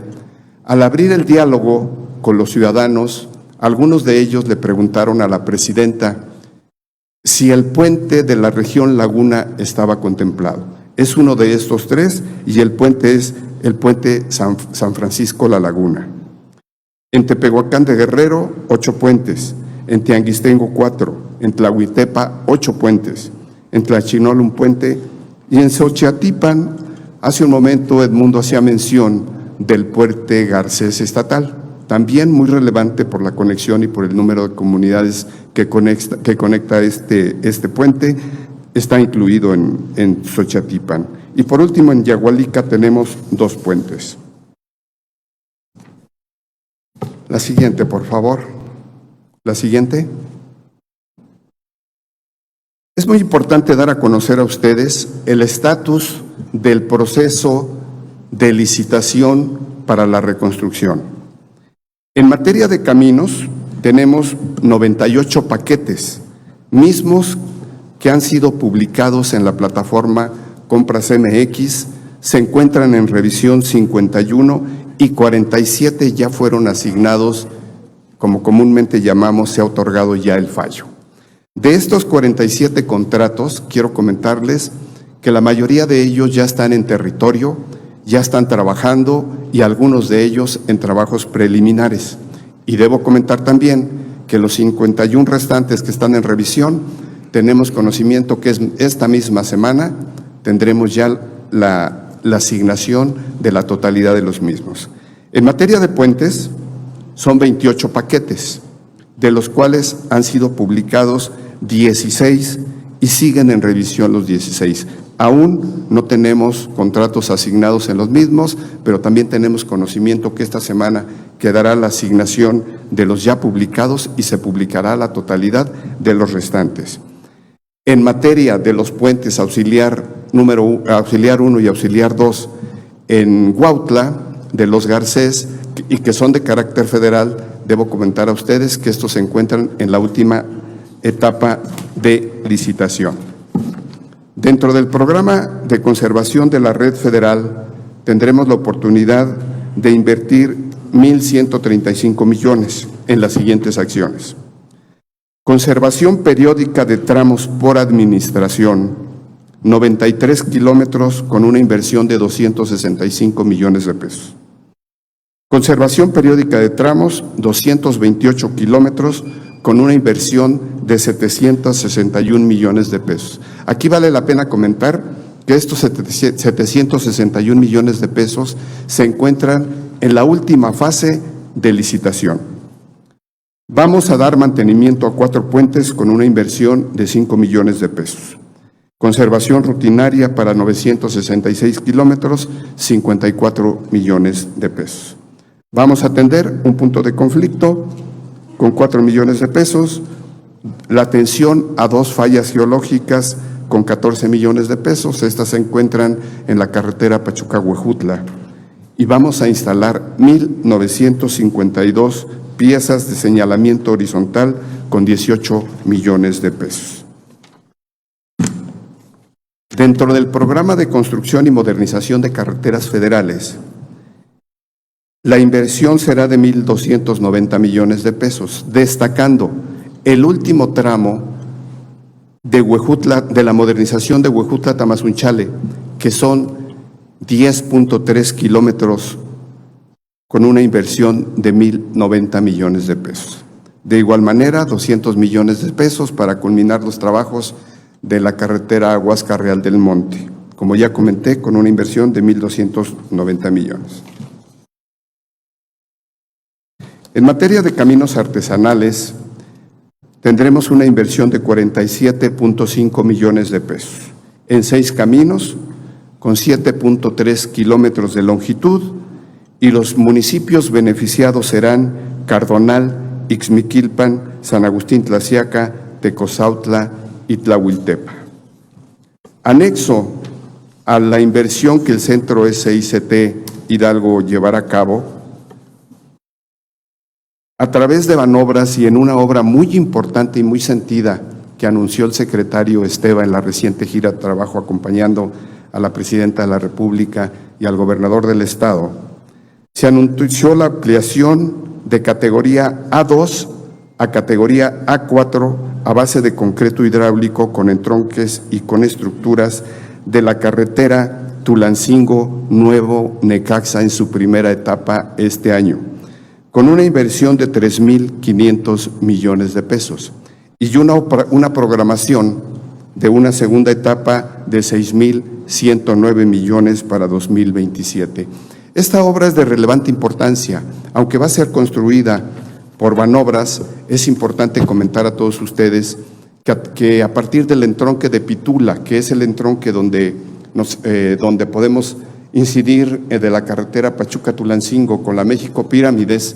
al abrir el diálogo con los ciudadanos, algunos de ellos le preguntaron a la Presidenta si el puente de la región Laguna estaba contemplado. Es uno de estos 3 y el puente es el puente San Francisco La Laguna. En Tepehuacán de Guerrero, 8 puentes. En Tianguistengo, 4. En Tlahuitepa, 8 puentes. En Tlachinol, 1 puente. Y en Xochiatipan, hace un momento Edmundo hacía mención del puente Garcés estatal, también muy relevante por la conexión y por el número de comunidades que conecta este puente, está incluido en Xochiatipan. Y por último, en Yagualica tenemos 2 puentes. La siguiente, por favor. La siguiente. Es muy importante dar a conocer a ustedes el estatus del proceso de licitación para la reconstrucción. En materia de caminos, tenemos 98 paquetes, mismos que han sido publicados en la plataforma Compras MX, se encuentran en revisión 51 y 47 ya fueron asignados, como comúnmente llamamos, se ha otorgado ya el fallo. De estos 47 contratos, quiero comentarles que la mayoría de ellos ya están en territorio, ya están trabajando y algunos de ellos en trabajos preliminares. Y debo comentar también que los 51 restantes que están en revisión, tenemos conocimiento que esta misma semana tendremos ya la asignación de la totalidad de los mismos. En materia de puentes, son 28 paquetes, de los cuales han sido publicados 16 y siguen en revisión los 16. Aún no tenemos contratos asignados en los mismos, pero también tenemos conocimiento que esta semana quedará la asignación de los ya publicados y se publicará la totalidad de los restantes. En materia de los puentes auxiliar 1 y auxiliar 2 en Huautla, de los Garcés, y que son de carácter federal, debo comentar a ustedes que estos se encuentran en la última etapa de licitación. Dentro del programa de conservación de la red federal, tendremos la oportunidad de invertir 1,135 millones en las siguientes acciones. Conservación periódica de tramos por administración, 93 kilómetros con una inversión de 265 millones de pesos. Conservación periódica de tramos, 228 kilómetros con una inversión de 761 millones de pesos. Aquí vale la pena comentar que estos 761 millones de pesos se encuentran en la última fase de licitación. Vamos a dar mantenimiento a 4 puentes con una inversión de 5 millones de pesos. Conservación rutinaria para 966 kilómetros, 54 millones de pesos. Vamos a atender un punto de conflicto con 4 millones de pesos, la atención a 2 fallas geológicas con 14 millones de pesos, estas se encuentran en la carretera Pachuca-Huejutla, y vamos a instalar 1,952 piezas de señalamiento horizontal con 18 millones de pesos. Dentro del programa de construcción y modernización de carreteras federales, la inversión será de 1,290 millones de pesos, destacando el último tramo de Huejutla, de la modernización de Huejutla-Tamazunchale, que son 10.3 kilómetros con una inversión de 1,090 millones de pesos. De igual manera, 200 millones de pesos para culminar los trabajos de la carretera Huasca-Real del Monte, como ya comenté, con una inversión de 1,290 millones. En materia de caminos artesanales, tendremos una inversión de 47.5 millones de pesos en 6 caminos con 7.3 kilómetros de longitud, y los municipios beneficiados serán Cardonal, Ixmiquilpan, San Agustín Tlaxiaca, Tecozautla y Tlahuiltepa. Anexo a la inversión que el Centro SICT Hidalgo llevará a cabo, a través de Banobras y en una obra muy importante y muy sentida que anunció el secretario Esteva en la reciente gira de trabajo acompañando a la Presidenta de la República y al Gobernador del Estado, se anunció la ampliación de categoría A2 a categoría A4 a base de concreto hidráulico con entronques y con estructuras de la carretera Tulancingo-Nuevo Necaxa en su primera etapa este año, con una inversión de 3,500 millones de pesos y una programación de una segunda etapa de 6,109 millones para 2027. Esta obra es de relevante importancia, aunque va a ser construida por Banobras. Es importante comentar a todos ustedes que a partir del entronque de Pitula, que es el entronque donde podemos incidir de la carretera Pachuca-Tulancingo con la México-Pirámides,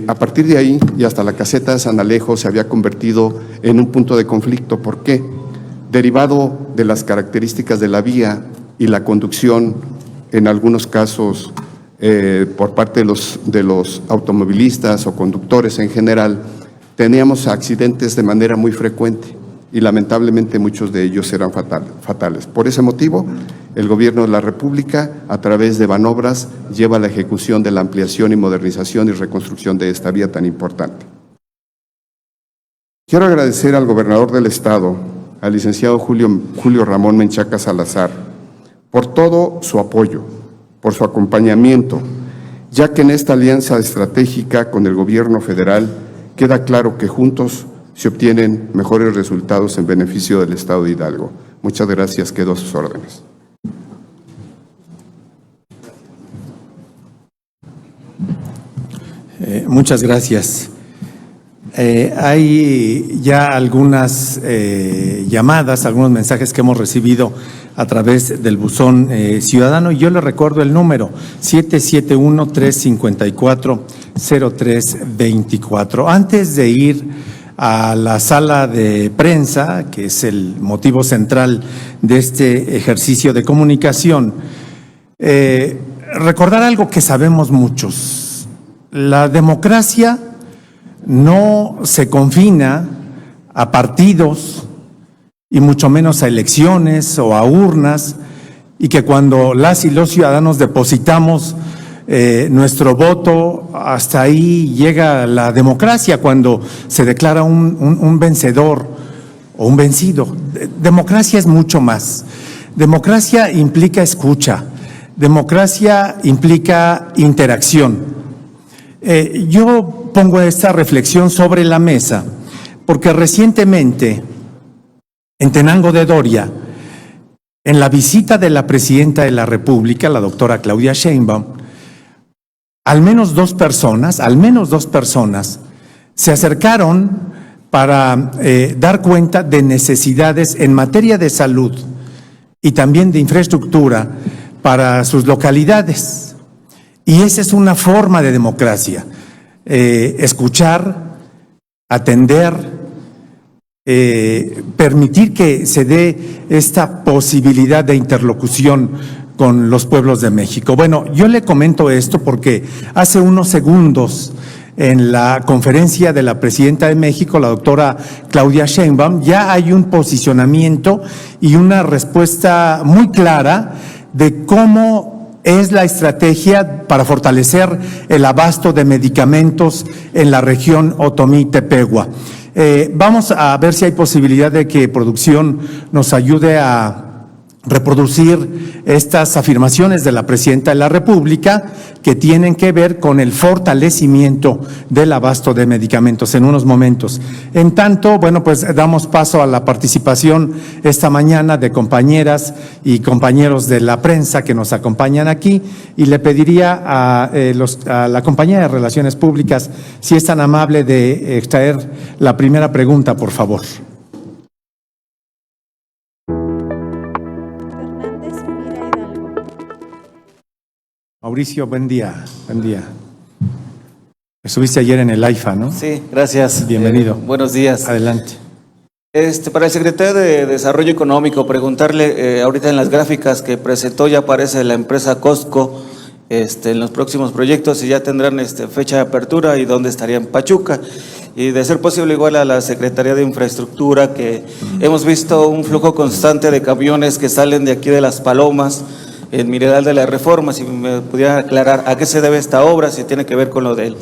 a partir de ahí y hasta la caseta de San Alejo se había convertido en un punto de conflicto. ¿Por qué? Derivado de las características de la vía y la conducción, en algunos casos por parte de los automovilistas o conductores en general, teníamos accidentes de manera muy frecuente y lamentablemente muchos de ellos eran fatales. Por ese motivo, el Gobierno de la República, a través de Banobras, lleva la ejecución de la ampliación y modernización y reconstrucción de esta vía tan importante. Quiero agradecer al gobernador del Estado, al licenciado Julio Ramón Menchaca Salazar, por todo su apoyo, por su acompañamiento, ya que en esta alianza estratégica con el Gobierno federal queda claro que juntos se obtienen mejores resultados en beneficio del Estado de Hidalgo. Muchas gracias, quedo a sus órdenes. Muchas gracias. Hay ya algunas llamadas, algunos mensajes que hemos recibido a través del buzón ciudadano, y yo le recuerdo el número 771-354-0324. Antes de ir a la sala de prensa, que es el motivo central de este ejercicio de comunicación, recordar algo que sabemos muchos. La democracia no se confina a partidos y mucho menos a elecciones o a urnas, y que cuando las y los ciudadanos depositamos nuestro voto, hasta ahí llega la democracia, cuando se declara un vencedor o un vencido. Democracia es mucho más. Democracia implica escucha, democracia implica interacción. Yo pongo esta reflexión sobre la mesa porque recientemente en Tenango de Doria, en la visita de la presidenta de la República, la doctora Claudia Sheinbaum, al menos dos personas se acercaron para dar cuenta de necesidades en materia de salud y también de infraestructura para sus localidades. Y esa es una forma de democracia, escuchar, atender, permitir que se dé esta posibilidad de interlocución con los pueblos de México. Bueno, yo le comento esto porque hace unos segundos en la conferencia de la presidenta de México, la doctora Claudia Sheinbaum, ya hay un posicionamiento y una respuesta muy clara de cómo es la estrategia para fortalecer el abasto de medicamentos en la región Otomí-Tepehua. Vamos a ver si hay posibilidad de que producción nos ayude a reproducir estas afirmaciones de la presidenta de la República que tienen que ver con el fortalecimiento del abasto de medicamentos en unos momentos. En tanto, bueno, pues damos paso a la participación esta mañana de compañeras y compañeros de la prensa que nos acompañan aquí, y le pediría a la compañía de Relaciones Públicas si es tan amable de extraer la primera pregunta, por favor. Mauricio, buen día, buen día. Estuviste ayer en el AIFA, ¿no? Sí, gracias. Bienvenido. Buenos días. Adelante. Para el secretario de Desarrollo Económico, preguntarle, ahorita en las gráficas que presentó ya aparece la empresa Costco en los próximos proyectos, y ya tendrán fecha de apertura y dónde estaría en Pachuca. Y de ser posible igual a la Secretaría de Infraestructura, que hemos visto un flujo constante de camiones que salen de aquí de Las Palomas, en Mirador de la Reforma, si me pudiera aclarar a qué se debe esta obra, si tiene que ver con lo del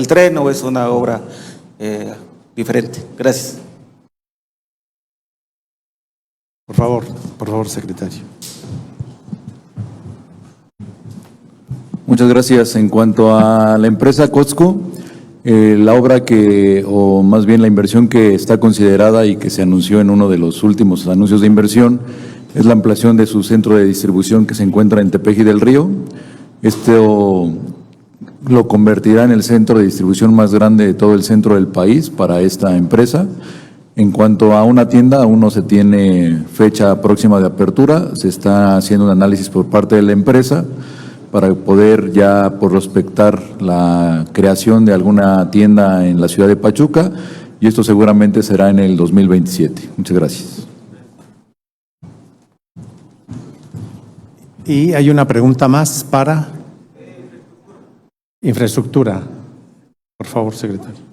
tren o es una obra diferente. Gracias. Por favor, secretario. Muchas gracias. En cuanto a la empresa Costco, la obra o más bien la inversión que está considerada y que se anunció en uno de los últimos anuncios de inversión, es la ampliación de su centro de distribución que se encuentra en Tepeji del Río. Esto lo convertirá en el centro de distribución más grande de todo el centro del país para esta empresa. En cuanto a una tienda, aún no se tiene fecha próxima de apertura, se está haciendo un análisis por parte de la empresa para poder ya prospectar la creación de alguna tienda en la ciudad de Pachuca, y esto seguramente será en el 2027. Muchas gracias. Y hay una pregunta más para Infraestructura. Por favor, secretario.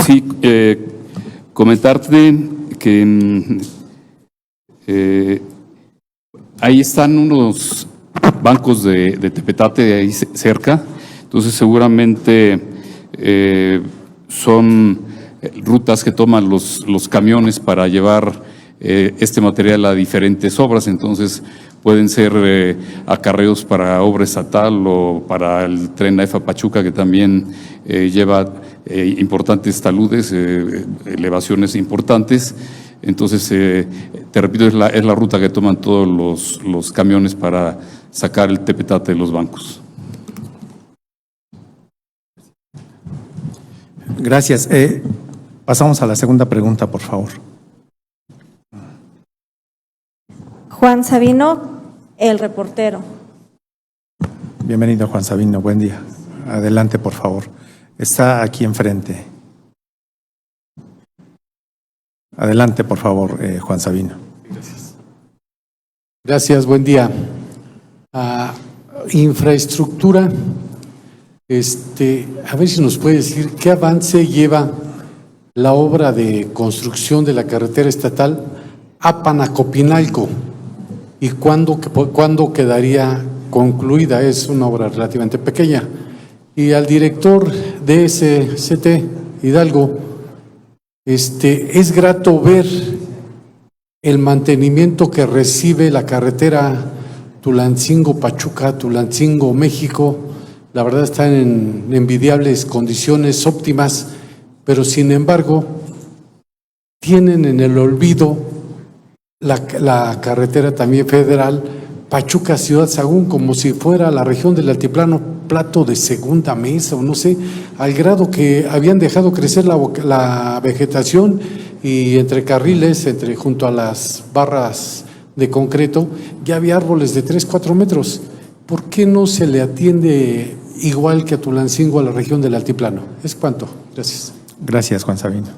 Sí, comentarte que ahí están unos bancos de tepetate ahí cerca, entonces seguramente son rutas que toman los camiones para llevar este material a diferentes obras, entonces pueden ser acarreos para obra estatal o para el tren AEFA Pachuca, que también lleva importantes taludes, elevaciones importantes. Entonces, te repito, es la ruta que toman todos los camiones para sacar el tepetate de los bancos. Gracias. Pasamos a la segunda pregunta, por favor. Juan Sabino, El Reportero. Bienvenido, Juan Sabino. Buen día. Adelante, por favor. Está aquí enfrente. Adelante, por favor, Juan Sabino. Gracias, buen día. Infraestructura, a ver si nos puede decir qué avance lleva la obra de construcción de la carretera estatal Apan-Acopinalco y cuándo quedaría concluida. Es una obra relativamente pequeña. Y al director de SCT, Hidalgo, es grato ver el mantenimiento que recibe la carretera Tulancingo-Pachuca, Tulancingo-México. La verdad están en envidiables condiciones óptimas, pero sin embargo tienen en el olvido la carretera también federal Pachuca-Ciudad Sagún, como si fuera la región del altiplano plato de segunda mesa, o no sé, al grado que habían dejado crecer la vegetación y entre carriles, junto a las barras de concreto, ya había árboles de 3-4 metros. ¿Por qué no se le atiende igual que a Tulancingo a la región del altiplano? ¿Es cuánto? Gracias. Gracias, Juan Sabino.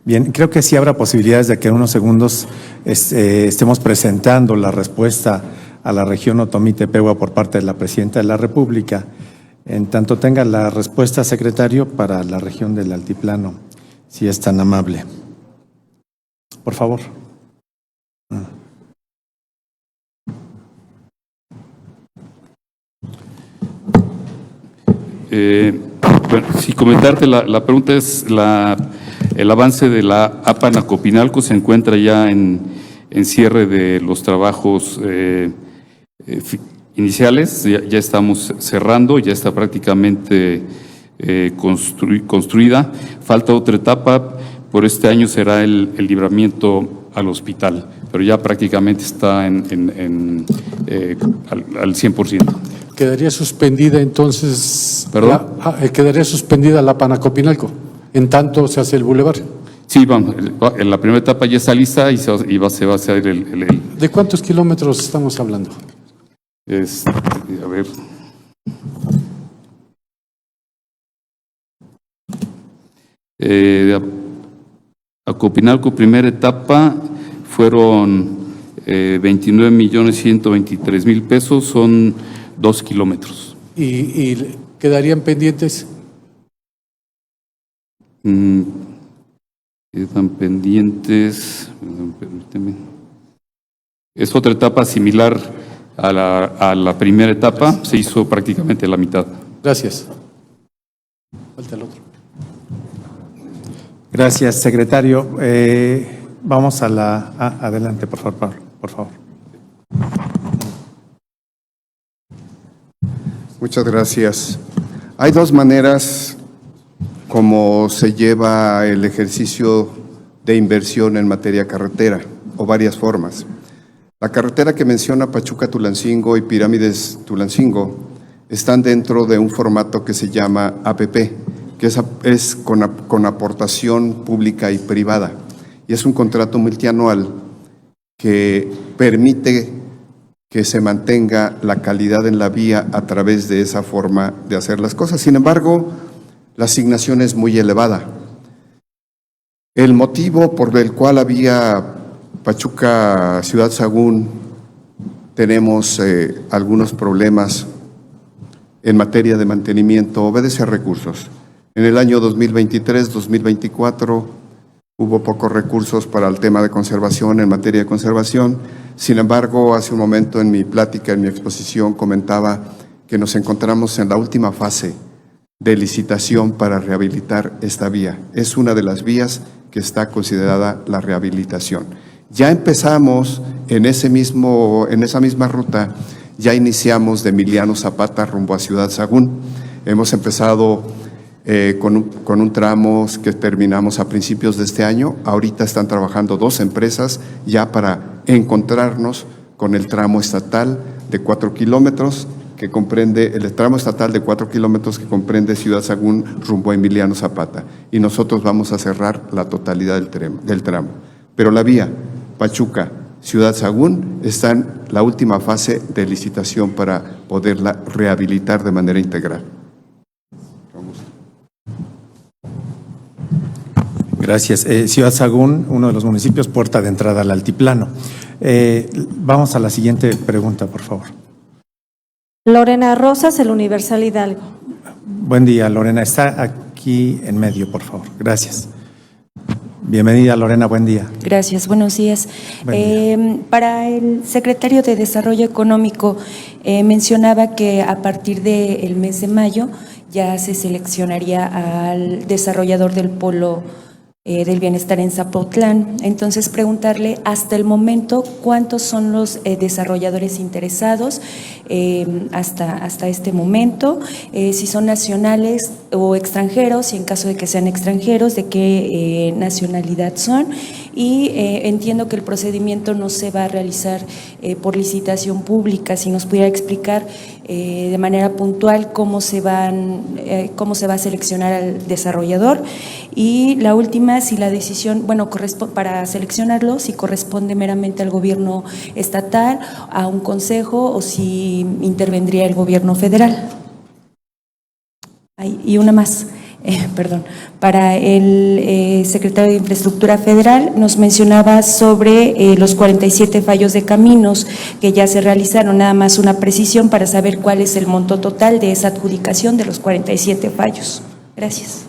Bien, creo que sí habrá posibilidades de que en unos segundos estemos presentando la respuesta a la región Otomí-Tepehua por parte de la Presidenta de la República. En tanto tenga la respuesta, secretario, para la región del Altiplano, si es tan amable. Por favor. Bueno, sí, comentarte, la pregunta es el avance de la Apan-Acopinalco. Se encuentra ya en cierre de los trabajos iniciales, ya estamos cerrando, ya está prácticamente construida. Falta otra etapa, por este año será el libramiento al hospital, pero ya prácticamente está al 100%. ¿Quedaría suspendida entonces? ¿Perdón? ¿Quedaría suspendida la Apan-Acopinalco en tanto se hace el bulevar? Sí, vamos, en la primera etapa ya está lista y se va a hacer el… ¿De cuántos kilómetros estamos hablando? A ver… Acopinalco, primera etapa, fueron 29.123.000 pesos, son 2 kilómetros. ¿Y quedarían pendientes? Quedan pendientes, permíteme. Es otra etapa similar a la primera etapa, se hizo prácticamente la mitad. Gracias. Falta el otro. Gracias, secretario. Vamos a adelante, por favor. Muchas gracias. Hay dos maneras como se lleva el ejercicio de inversión en materia carretera, o varias formas. La carretera que menciona Pachuca-Tulancingo y Pirámides-Tulancingo están dentro de un formato que se llama APP, que es con aportación pública y privada, y es un contrato multianual que permite que se mantenga la calidad en la vía a través de esa forma de hacer las cosas. Sin embargo, la asignación es muy elevada. El motivo por el cual había Pachuca, Ciudad Sagún, tenemos algunos problemas en materia de mantenimiento, obedece a recursos. En el año 2023-2024 hubo pocos recursos para el tema de conservación, en materia de conservación. Sin embargo, hace un momento en mi plática, en mi exposición, comentaba que nos encontramos en la última fase de licitación para rehabilitar esta vía. Es una de las vías que está considerada la rehabilitación. Ya empezamos en esa misma ruta, ya iniciamos de Emiliano Zapata rumbo a Ciudad Sagún. Hemos empezado con un tramo que terminamos a principios de este año. Ahorita están trabajando 2 empresas ya para encontrarnos con el tramo estatal de 4 kilómetros que comprende, el tramo estatal de 4 kilómetros que comprende Ciudad Sagún rumbo a Emiliano Zapata. Y nosotros vamos a cerrar la totalidad del tramo. Pero la vía Pachuca, Ciudad Sagún, está en la última fase de licitación para poderla rehabilitar de manera integral. Gracias. Ciudad Sagún, uno de los municipios, puerta de entrada al altiplano. Vamos a la siguiente pregunta, por favor. Lorena Rosas, El Universal Hidalgo. Buen día, Lorena. Está aquí en medio, por favor. Gracias. Bienvenida, Lorena. Buen día. Gracias. Buenos días. Para el secretario de Desarrollo Económico, mencionaba que a partir del mes de mayo ya se seleccionaría al desarrollador del polo del bienestar en Zapotlán. Entonces, preguntarle hasta el momento cuántos son los desarrolladores interesados hasta este momento, si son nacionales o extranjeros, y en caso de que sean extranjeros, de qué nacionalidad son. Y entiendo que el procedimiento no se va a realizar por licitación pública. Si nos pudiera explicar de manera puntual cómo se va a seleccionar al desarrollador. Y la última, si la decisión, para seleccionarlo, si corresponde meramente al gobierno estatal, a un consejo, o si intervendría el gobierno federal. Y una más. Para el secretario de Infraestructura Federal, nos mencionaba sobre los 47 fallos de caminos que ya se realizaron. Nada más una precisión para saber cuál es el monto total de esa adjudicación de los 47 fallos. Gracias.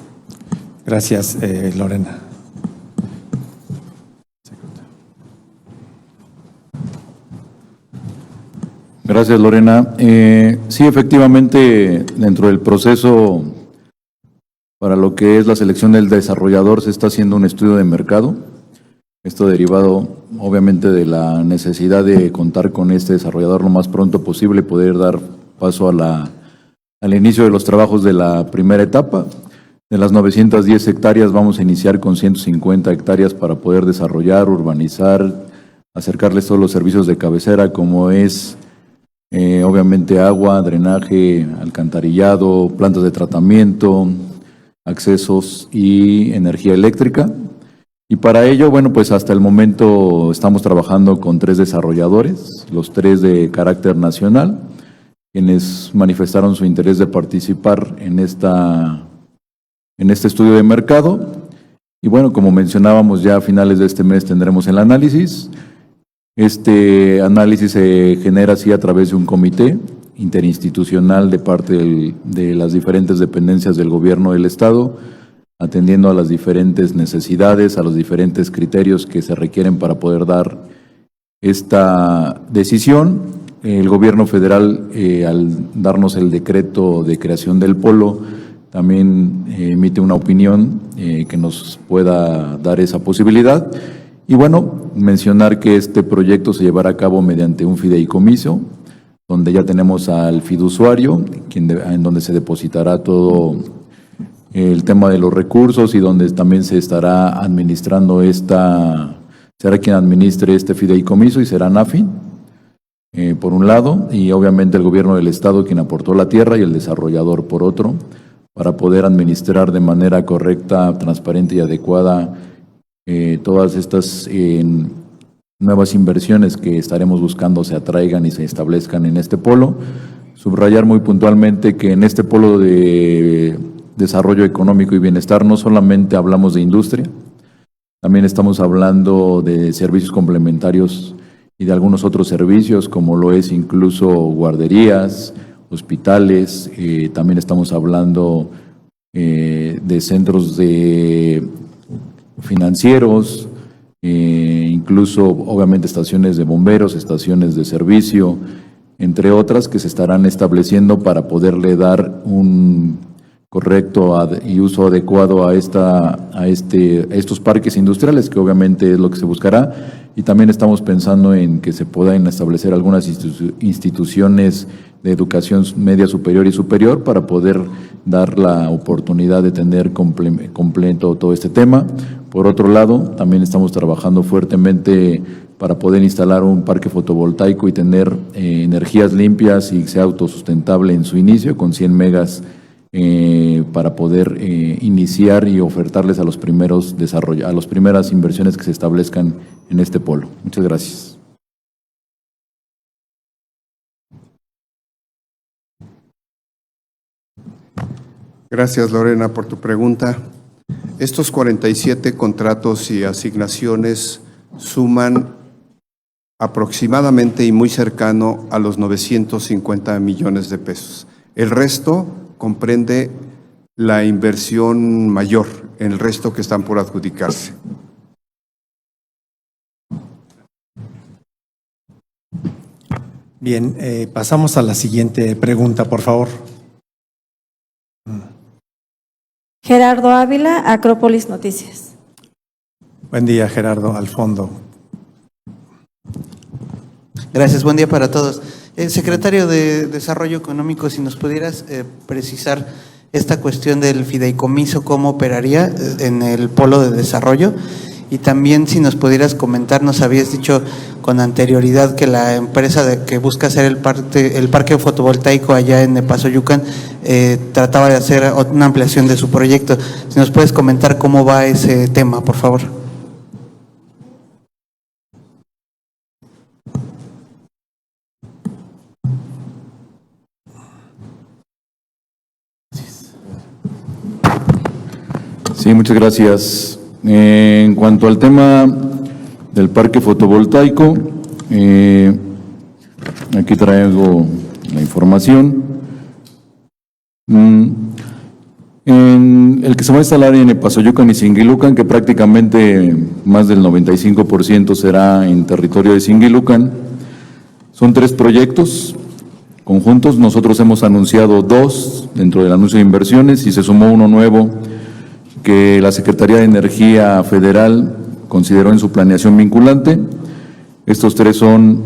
Gracias, Lorena. Gracias, Lorena. Sí, efectivamente, dentro del proceso para lo que es la selección del desarrollador se está haciendo un estudio de mercado. Esto derivado, obviamente, de la necesidad de contar con este desarrollador lo más pronto posible y poder dar paso al inicio de los trabajos de la primera etapa. De las 910 hectáreas vamos a iniciar con 150 hectáreas para poder desarrollar, urbanizar, acercarles todos los servicios de cabecera, como es obviamente agua, drenaje, alcantarillado, plantas de tratamiento, accesos y energía eléctrica. Y para ello, pues hasta el momento estamos trabajando con 3 desarrolladores, los 3 de carácter nacional, quienes manifestaron su interés de participar en este estudio de mercado. Y como mencionábamos, ya a finales de este mes tendremos el análisis. Este análisis se genera así a través de un comité interinstitucional de parte de las diferentes dependencias del gobierno del Estado, atendiendo a las diferentes necesidades, a los diferentes criterios que se requieren para poder dar esta decisión. El gobierno federal, al darnos el decreto de creación del polo, también emite una opinión que nos pueda dar esa posibilidad. Y mencionar que este proyecto se llevará a cabo mediante un fideicomiso, donde ya tenemos al fiduciario, en donde se depositará todo el tema de los recursos y donde también se estará administrando será quien administre este fideicomiso y será NAFIN, por un lado, y obviamente el gobierno del Estado quien aportó la tierra y el desarrollador por otro, para poder administrar de manera correcta, transparente y adecuada todas estas nuevas inversiones que estaremos buscando se atraigan y se establezcan en este polo. Subrayar muy puntualmente que en este polo de desarrollo económico y bienestar no solamente hablamos de industria, También estamos hablando de servicios complementarios y de algunos otros servicios, como lo es incluso guarderías, hospitales. También estamos hablando de centros financieros, incluso obviamente estaciones de bomberos, estaciones de servicio, entre otras que se estarán estableciendo para poderle dar un correcto y uso adecuado a estos parques industriales, que obviamente es lo que se buscará. Y también estamos pensando en que se puedan establecer algunas instituciones de educación media superior y superior para poder dar la oportunidad de tener completo todo este tema. Por otro lado, también estamos trabajando fuertemente para poder instalar un parque fotovoltaico y tener energías limpias y sea autosustentable en su inicio, con 100 megas para poder iniciar y ofertarles a los primeros a las primeras inversiones que se establezcan en este polo. Muchas gracias. Gracias, Lorena, por tu pregunta. Estos 47 contratos y asignaciones suman aproximadamente y muy cercano a los 950 millones de pesos. El resto comprende la inversión mayor, el resto que están por adjudicarse. Bien, pasamos a la siguiente pregunta, por favor. Gerardo Ávila, Acrópolis Noticias. Buen día, Gerardo, al fondo. Gracias, buen día para todos. Secretario de Desarrollo Económico, si nos pudieras precisar esta cuestión del fideicomiso, cómo operaría en el polo de desarrollo, y también si nos pudieras comentar, nos habías dicho con anterioridad que la empresa que busca hacer el parque fotovoltaico allá en Epazoyucan trataba de hacer una ampliación de su proyecto. Si nos puedes comentar cómo va ese tema, por favor. Sí, muchas gracias. En cuanto al tema del parque fotovoltaico, aquí traigo la información. En el que se va a instalar en Epazoyucan y Singilucan, que prácticamente más del 95% será en territorio de Singilucan, son 3 proyectos conjuntos. Nosotros hemos anunciado 2 dentro del anuncio de inversiones y se sumó uno nuevo que la Secretaría de Energía Federal consideró en su planeación vinculante. Estos 3 son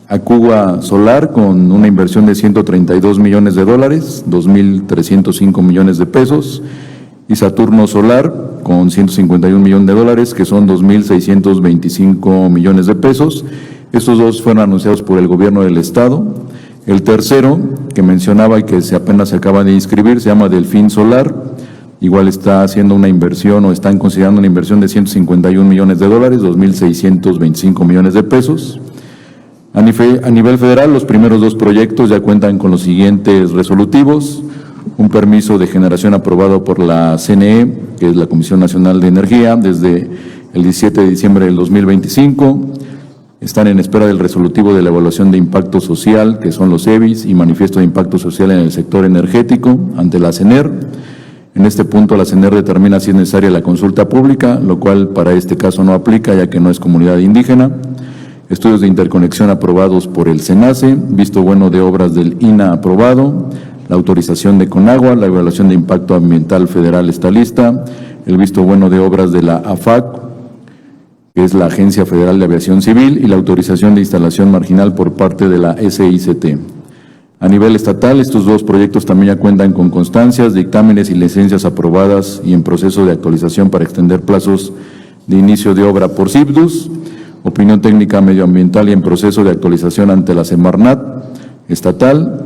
Acuba Solar, con una inversión de $132 millones, 2.305 millones de pesos, y Saturno Solar, con $151 millones, que son 2.625 millones de pesos. Estos 2 fueron anunciados por el gobierno del estado. El tercero, que mencionaba y que apenas se acaba de inscribir, se llama Delfín Solar. Igual está haciendo una inversión o están considerando una inversión de $151 millones, 2.625 millones de pesos. A nivel federal, los primeros 2 proyectos ya cuentan con los siguientes resolutivos: un permiso de generación aprobado por la CNE, que es la Comisión Nacional de Energía, desde el 17 de diciembre del 2025. Están en espera del resolutivo de la evaluación de impacto social, que son los EBIS, y manifiesto de impacto social en el sector energético ante la CENER. En este punto, la CENER determina si es necesaria la consulta pública, lo cual para este caso no aplica, ya que no es comunidad indígena. Estudios de interconexión aprobados por el SENACE, visto bueno de obras del INA aprobado, la autorización de Conagua, la evaluación de impacto ambiental federal está lista, el visto bueno de obras de la AFAC, que es la Agencia Federal de Aviación Civil, y la autorización de instalación marginal por parte de la SICT. A nivel estatal, estos 2 proyectos también ya cuentan con constancias, dictámenes y licencias aprobadas y en proceso de actualización para extender plazos de inicio de obra por CIBDUS, opinión técnica medioambiental y en proceso de actualización ante la Semarnat estatal.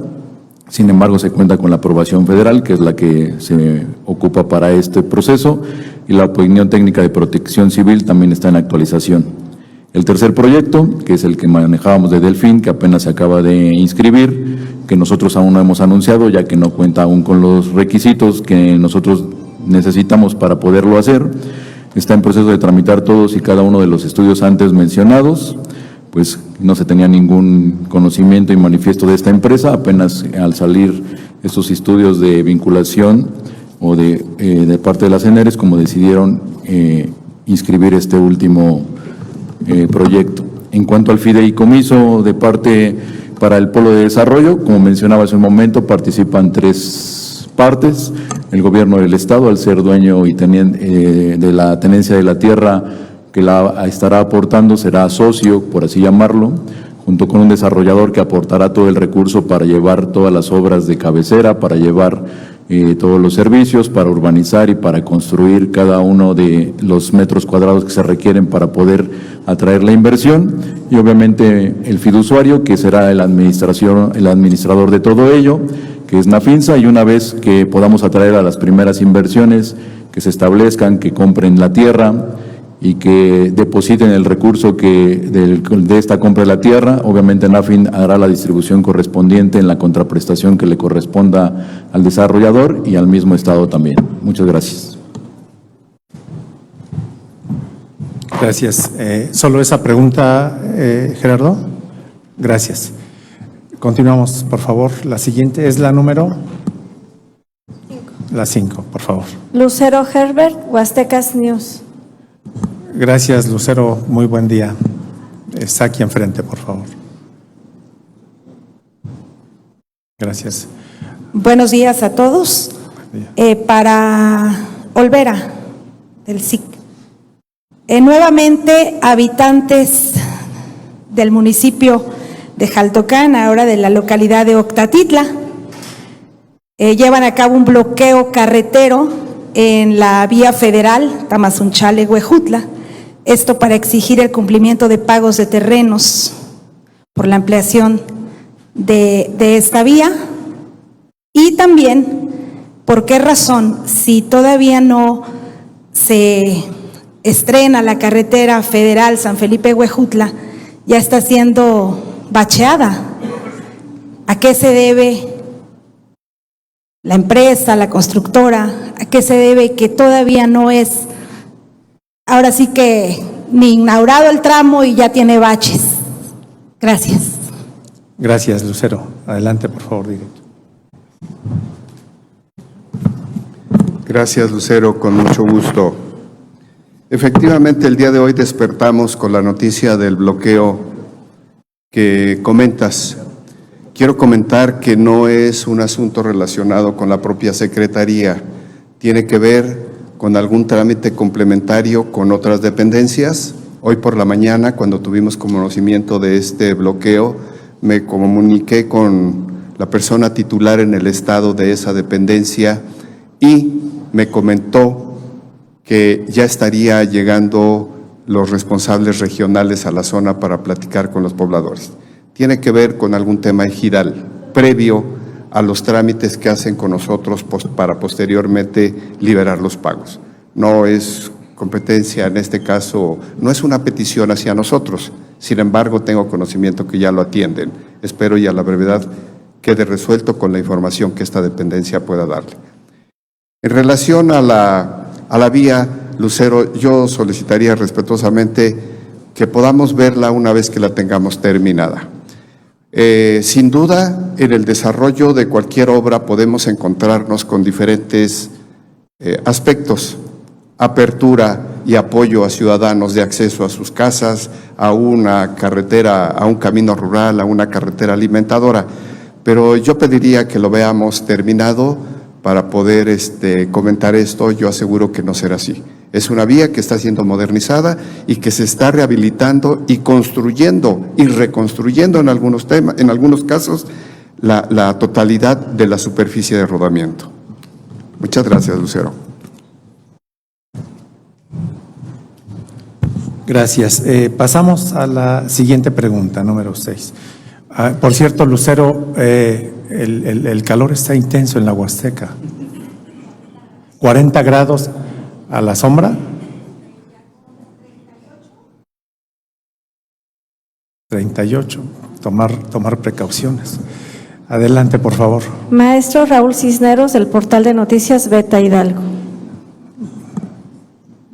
Sin embargo, se cuenta con la aprobación federal, que es la que se ocupa para este proceso, y la opinión técnica de protección civil también está en actualización. El tercer proyecto, que es el que manejábamos de Delfín, que apenas se acaba de inscribir, que nosotros aún no hemos anunciado, ya que no cuenta aún con los requisitos que nosotros necesitamos para poderlo hacer. está en proceso de tramitar todos y cada uno de los estudios antes mencionados, pues no se tenía ningún conocimiento y manifiesto de esta empresa, apenas al salir estos estudios de vinculación o de parte de las CENERES, como decidieron inscribir este último proyecto. En cuanto al fideicomiso de parte para el Polo de Desarrollo, como mencionaba hace un momento, participan 3 partes. El gobierno del Estado, al ser dueño y de la tenencia de la tierra que la estará aportando, será socio, por así llamarlo, junto con un desarrollador que aportará todo el recurso para llevar todas las obras de cabecera, para llevar todos los servicios, para urbanizar y para construir cada uno de los metros cuadrados que se requieren para poder atraer la inversión, y obviamente el fiduciario, que será el administrador de todo ello, que es Nafinsa, y una vez que podamos atraer a las primeras inversiones que se establezcan, que compren la tierra y que depositen el recurso de esta compra de la tierra, obviamente Nafin hará la distribución correspondiente en la contraprestación que le corresponda al desarrollador y al mismo Estado también. Muchas gracias. Gracias. ¿Solo esa pregunta, Gerardo? Gracias. Continuamos, por favor. La siguiente es la número 5, por favor. Lucero Herbert, Huastecas News. Gracias, Lucero. Muy buen día. Está aquí enfrente, por favor. Gracias. Buenos días a todos. Para Olvera, del SIC. Nuevamente, habitantes del municipio de Jaltocán, ahora de la localidad de Octatitla, llevan a cabo un bloqueo carretero en la vía federal Tamazunchale-Huejutla. Esto para exigir el cumplimiento de pagos de terrenos por la ampliación de esta vía. Y también, ¿por qué razón, si todavía no se estrena la carretera federal San Felipe-Huejutla, ya está siendo bacheada? ¿A qué se debe la empresa, la constructora? ¿A qué se debe que todavía no es, ahora sí que ni inaugurado el tramo y ya tiene baches? Gracias. Gracias, Lucero. Adelante, por favor, directo. Gracias, Lucero, con mucho gusto. Efectivamente, el día de hoy despertamos con la noticia del bloqueo que comentas. Quiero comentar que no es un asunto relacionado con la propia Secretaría, tiene que ver con algún trámite complementario con otras dependencias. Hoy por la mañana, cuando tuvimos conocimiento de este bloqueo, me comuniqué con la persona titular en el estado de esa dependencia y me comentó que ya estaría llegando los responsables regionales a la zona para platicar con los pobladores. Tiene que ver con algún tema ejidal, previo a los trámites que hacen con nosotros para posteriormente liberar los pagos. No es competencia, en este caso, no es una petición hacia nosotros, sin embargo, tengo conocimiento que ya lo atienden. Espero y a la brevedad quede resuelto con la información que esta dependencia pueda darle. En relación a la vía, Lucero, yo solicitaría respetuosamente que podamos verla una vez que la tengamos terminada. Sin duda, en el desarrollo de cualquier obra podemos encontrarnos con diferentes aspectos: apertura y apoyo a ciudadanos de acceso a sus casas, a una carretera, a un camino rural, a una carretera alimentadora. Pero yo pediría que lo veamos terminado para poder comentar esto. Yo aseguro que no será así. Es una vía que está siendo modernizada y que se está rehabilitando y construyendo y reconstruyendo en algunos casos la totalidad de la superficie de rodamiento. Muchas gracias, Lucero. Gracias. Pasamos a la siguiente pregunta, número 6. Por cierto, Lucero, el calor está intenso en la Huasteca. 40 grados a la sombra. 38. Tomar precauciones. Adelante, por favor. Maestro Raúl Cisneros, del portal de noticias Beta Hidalgo.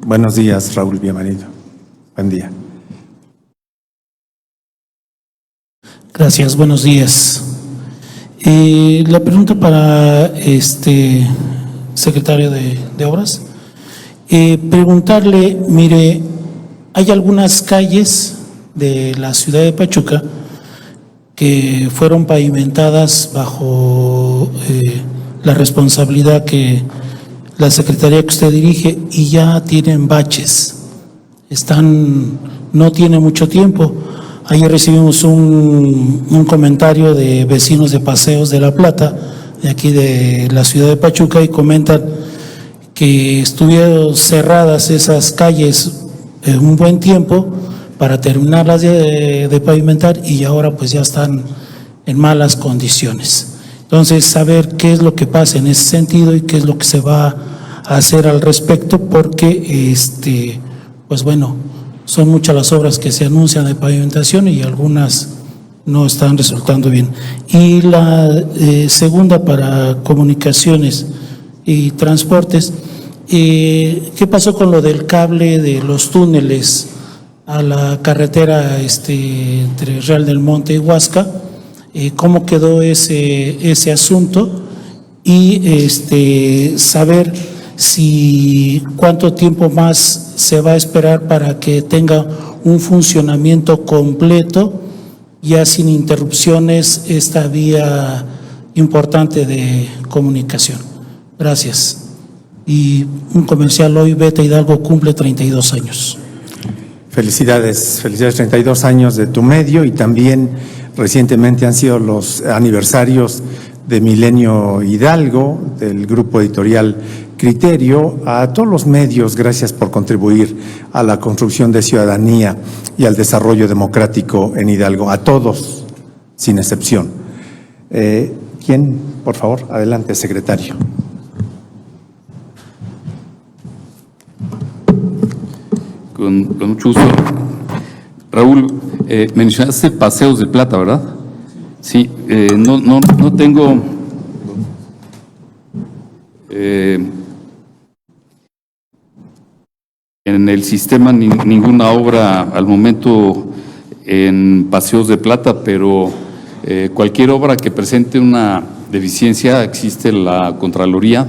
Buenos días, Raúl, bienvenido. Buen día. Gracias, buenos días. La pregunta para secretario de Obras. Preguntarle, mire, hay algunas calles de la ciudad de Pachuca que fueron pavimentadas bajo la responsabilidad que la secretaría que usted dirige y ya tienen baches. No tiene mucho tiempo. Ayer recibimos un comentario de vecinos de Paseos de la Plata, de aquí de la ciudad de Pachuca, y comentan que estuvieron cerradas esas calles un buen tiempo para terminarlas de pavimentar y ahora pues ya están en malas condiciones. Entonces, saber qué es lo que pasa en ese sentido y qué es lo que se va a hacer al respecto, porque pues bueno, son muchas las obras que se anuncian de pavimentación y algunas no están resultando bien. Y la segunda, para comunicaciones y transportes, ¿qué pasó con lo del cable de los túneles a la carretera entre Real del Monte y Huasca? ¿Cómo quedó ese asunto? Y saber si cuánto tiempo más se va a esperar para que tenga un funcionamiento completo, ya sin interrupciones, esta vía importante de comunicación. Gracias. Y un comercial: hoy Beta Hidalgo cumple 32 años. Felicidades, 32 años de tu medio, y también recientemente han sido los aniversarios de Milenio Hidalgo, del grupo editorial Criterio. A todos los medios, gracias por contribuir a la construcción de ciudadanía y al desarrollo democrático en Hidalgo, a todos, sin excepción. ¿Quién? Por favor, adelante, secretario. Con mucho gusto. Raúl, mencionaste Paseos de Plata, ¿verdad? Sí, no tengo en el sistema ninguna obra al momento en Paseos de Plata, pero cualquier obra que presente una deficiencia, existe la Contraloría,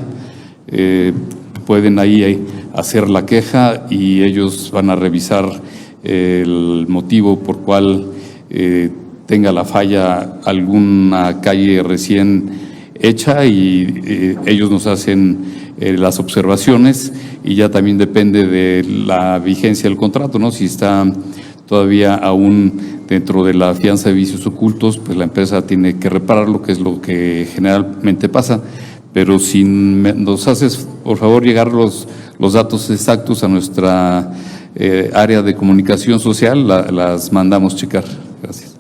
pueden ahí hacer la queja y ellos van a revisar el motivo por cual tenga la falla alguna calle recién hecha, y ellos nos hacen las observaciones, y ya también depende de la vigencia del contrato, ¿no? Si está todavía aún dentro de la fianza de vicios ocultos, pues la empresa tiene que repararlo, que es lo que generalmente pasa. Pero si nos haces, por favor, llegar los datos exactos a nuestra área de comunicación social, las mandamos checar. Gracias.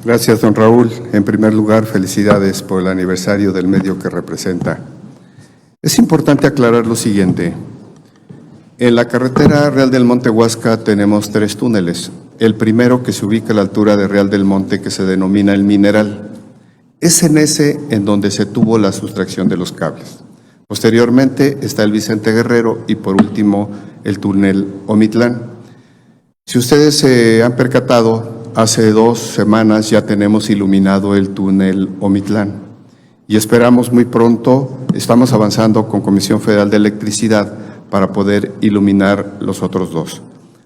Gracias, don Raúl. En primer lugar, felicidades por el aniversario del medio que representa. Es importante aclarar lo siguiente. En la carretera Real del Monte Huasca tenemos 3 túneles. El primero, que se ubica a la altura de Real del Monte, que se denomina El Mineral. Es en ese en donde se tuvo la sustracción de los cables. Posteriormente está el Vicente Guerrero y por último el túnel Omitlán. Si ustedes se han percatado, hace 2 semanas ya tenemos iluminado el túnel Omitlán y esperamos muy pronto, estamos avanzando con Comisión Federal de Electricidad para poder iluminar los otros 2.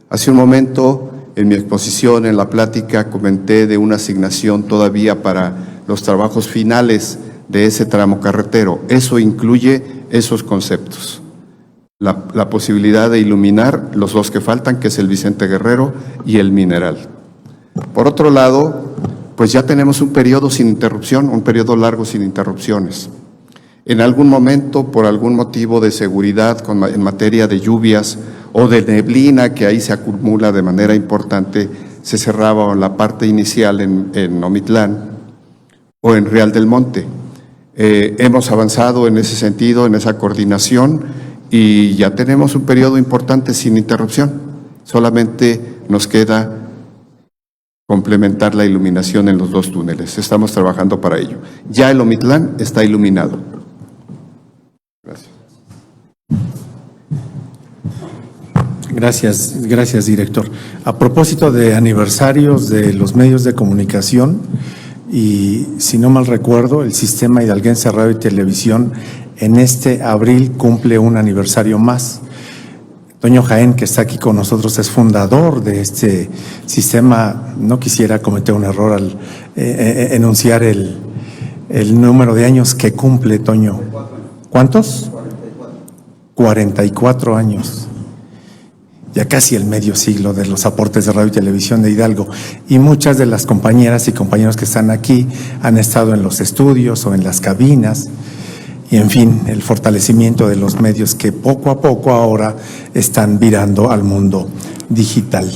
Hace un momento, en mi exposición, en la plática, comenté de una asignación todavía para los trabajos finales de ese tramo carretero. Eso incluye esos conceptos. La posibilidad de iluminar los 2 que faltan, que es el Vicente Guerrero y el Mineral. Por otro lado, pues ya tenemos un periodo sin interrupción, un periodo largo sin interrupciones. En algún momento, por algún motivo de seguridad en materia de lluvias o de neblina que ahí se acumula de manera importante, se cerraba la parte inicial en Omitlán o en Real del Monte. Hemos avanzado en ese sentido, en esa coordinación, y ya tenemos un periodo importante sin interrupción. Solamente nos queda complementar la iluminación en los 2 túneles. Estamos trabajando para ello. Ya el Omitlán está iluminado. Gracias. Gracias, director. A propósito de aniversarios de los medios de comunicación, y si no mal recuerdo, el Sistema Hidalguense Radio y Televisión en este abril cumple un aniversario más. Toño Jaén, que está aquí con nosotros, es fundador de este sistema. No quisiera cometer un error al enunciar el número de años que cumple, Toño. ¿Cuántos? 44 años. Ya casi el medio siglo de los aportes de radio y televisión de Hidalgo. Y muchas de las compañeras y compañeros que están aquí han estado en los estudios o en las cabinas. Y en fin, el fortalecimiento de los medios que poco a poco ahora están virando al mundo digital.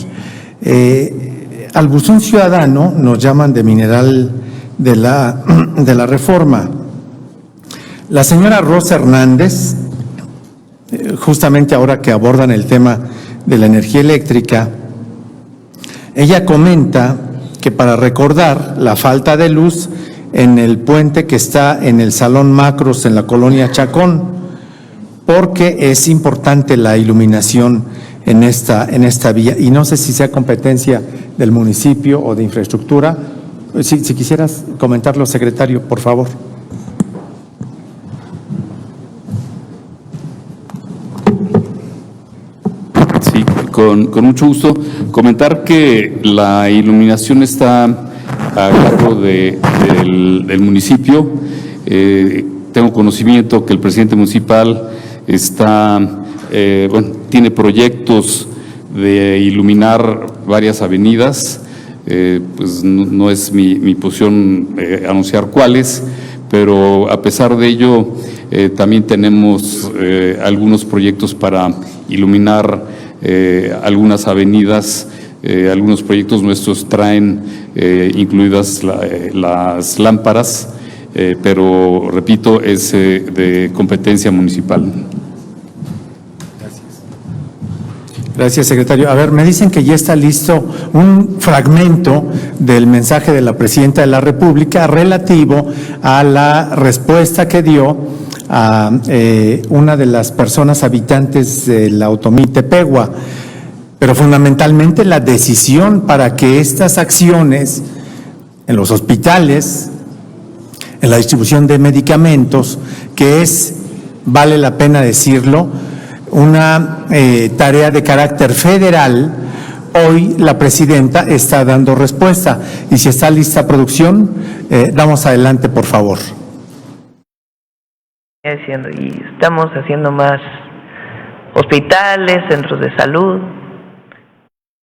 Al buzón ciudadano nos llaman de Mineral de la Reforma. La señora Rosa Hernández, justamente ahora que abordan el tema de la energía eléctrica, ella comenta que para recordar la falta de luz en el puente que está en el Salón Macros en la colonia Chacón, porque es importante la iluminación en esta vía, y no sé si sea competencia del municipio o de infraestructura. Si quisieras comentarlo, secretario, por favor. Sí, con mucho gusto. Comentar que la iluminación está a cargo del municipio. Tengo conocimiento que el presidente municipal tiene proyectos de iluminar varias avenidas. Pues no es mi posición anunciar cuáles, pero a pesar de ello también tenemos algunos proyectos para iluminar algunas avenidas. Algunos proyectos nuestros traen incluidas las lámparas, pero repito, es de competencia municipal. Gracias, secretario. A ver, me dicen que ya está listo un fragmento del mensaje de la Presidenta de la República relativo a la respuesta que dio a una de las personas habitantes de la Otomí Tepehua, pero fundamentalmente la decisión para que estas acciones en los hospitales, en la distribución de medicamentos, que es, vale la pena decirlo, una tarea de carácter federal, hoy la presidenta está dando respuesta. Y si está lista producción, damos adelante, por favor. Y estamos haciendo más hospitales, centros de salud,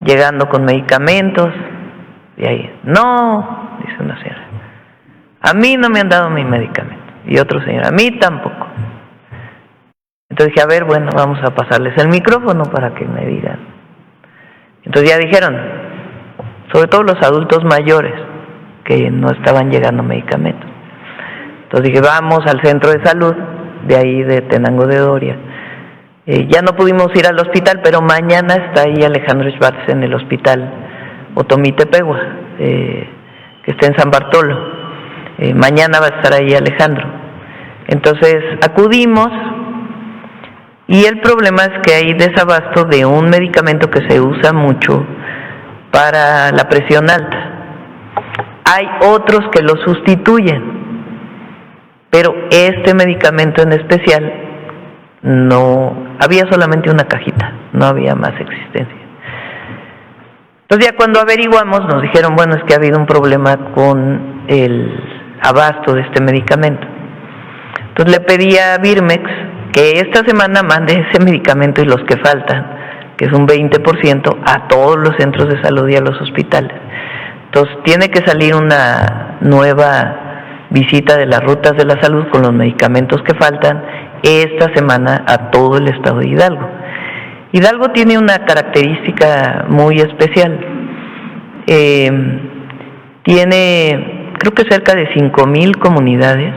llegando con medicamentos. Y ahí, no, dice una señora, a mí no me han dado mi medicamento. Y otro señor, a mí tampoco. Entonces dije, a ver, bueno, vamos a pasarles el micrófono para que me digan. Entonces ya dijeron, sobre todo los adultos mayores, que no estaban llegando medicamentos. Entonces dije, vamos al centro de salud, de ahí de Tenango de Doria. Ya no pudimos ir al hospital, pero mañana está ahí Alejandro Schwartz en el hospital Otomí Tepehua, que está en San Bartolo. Mañana va a estar ahí Alejandro. Entonces acudimos. Y el problema es que hay desabasto de un medicamento que se usa mucho para la presión alta. Hay otros que lo sustituyen, pero este medicamento en especial no, había solamente una cajita, no había más existencia. Entonces ya cuando averiguamos nos dijeron, bueno, es que ha habido un problema con el abasto de este medicamento. Entonces le pedí a Birmex que esta semana mande ese medicamento y los que faltan, que es un 20%, a todos los centros de salud y a los hospitales. Entonces tiene que salir una nueva visita de las rutas de la salud con los medicamentos que faltan esta semana a todo el estado de Hidalgo. Hidalgo tiene una característica muy especial. Tiene, creo que cerca de 5,000 comunidades,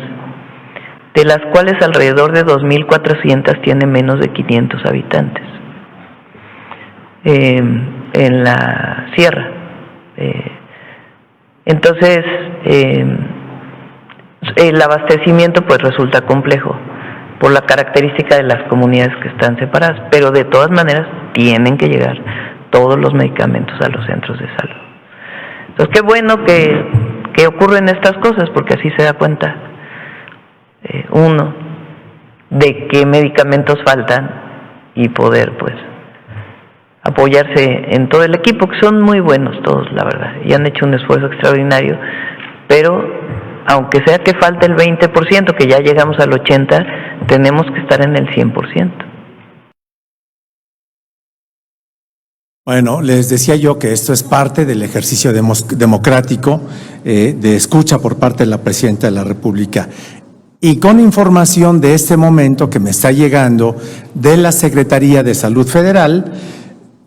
de las cuales alrededor de 2,400 tiene menos de 500 habitantes. En la sierra, Entonces, el abastecimiento pues resulta complejo por la característica de las comunidades que están separadas, pero de todas maneras tienen que llegar todos los medicamentos a los centros de salud. Entonces, qué bueno que ocurren estas cosas, porque así se da cuenta uno de qué medicamentos faltan y poder pues apoyarse en todo el equipo, que son muy buenos todos, la verdad, y han hecho un esfuerzo extraordinario, pero aunque sea que falte el 20%, que ya llegamos al 80%, tenemos que estar en el 100%. Bueno, les decía yo que esto es parte del ejercicio democrático de escucha por parte de la Presidenta de la República. Y con información de este momento que me está llegando de la Secretaría de Salud Federal,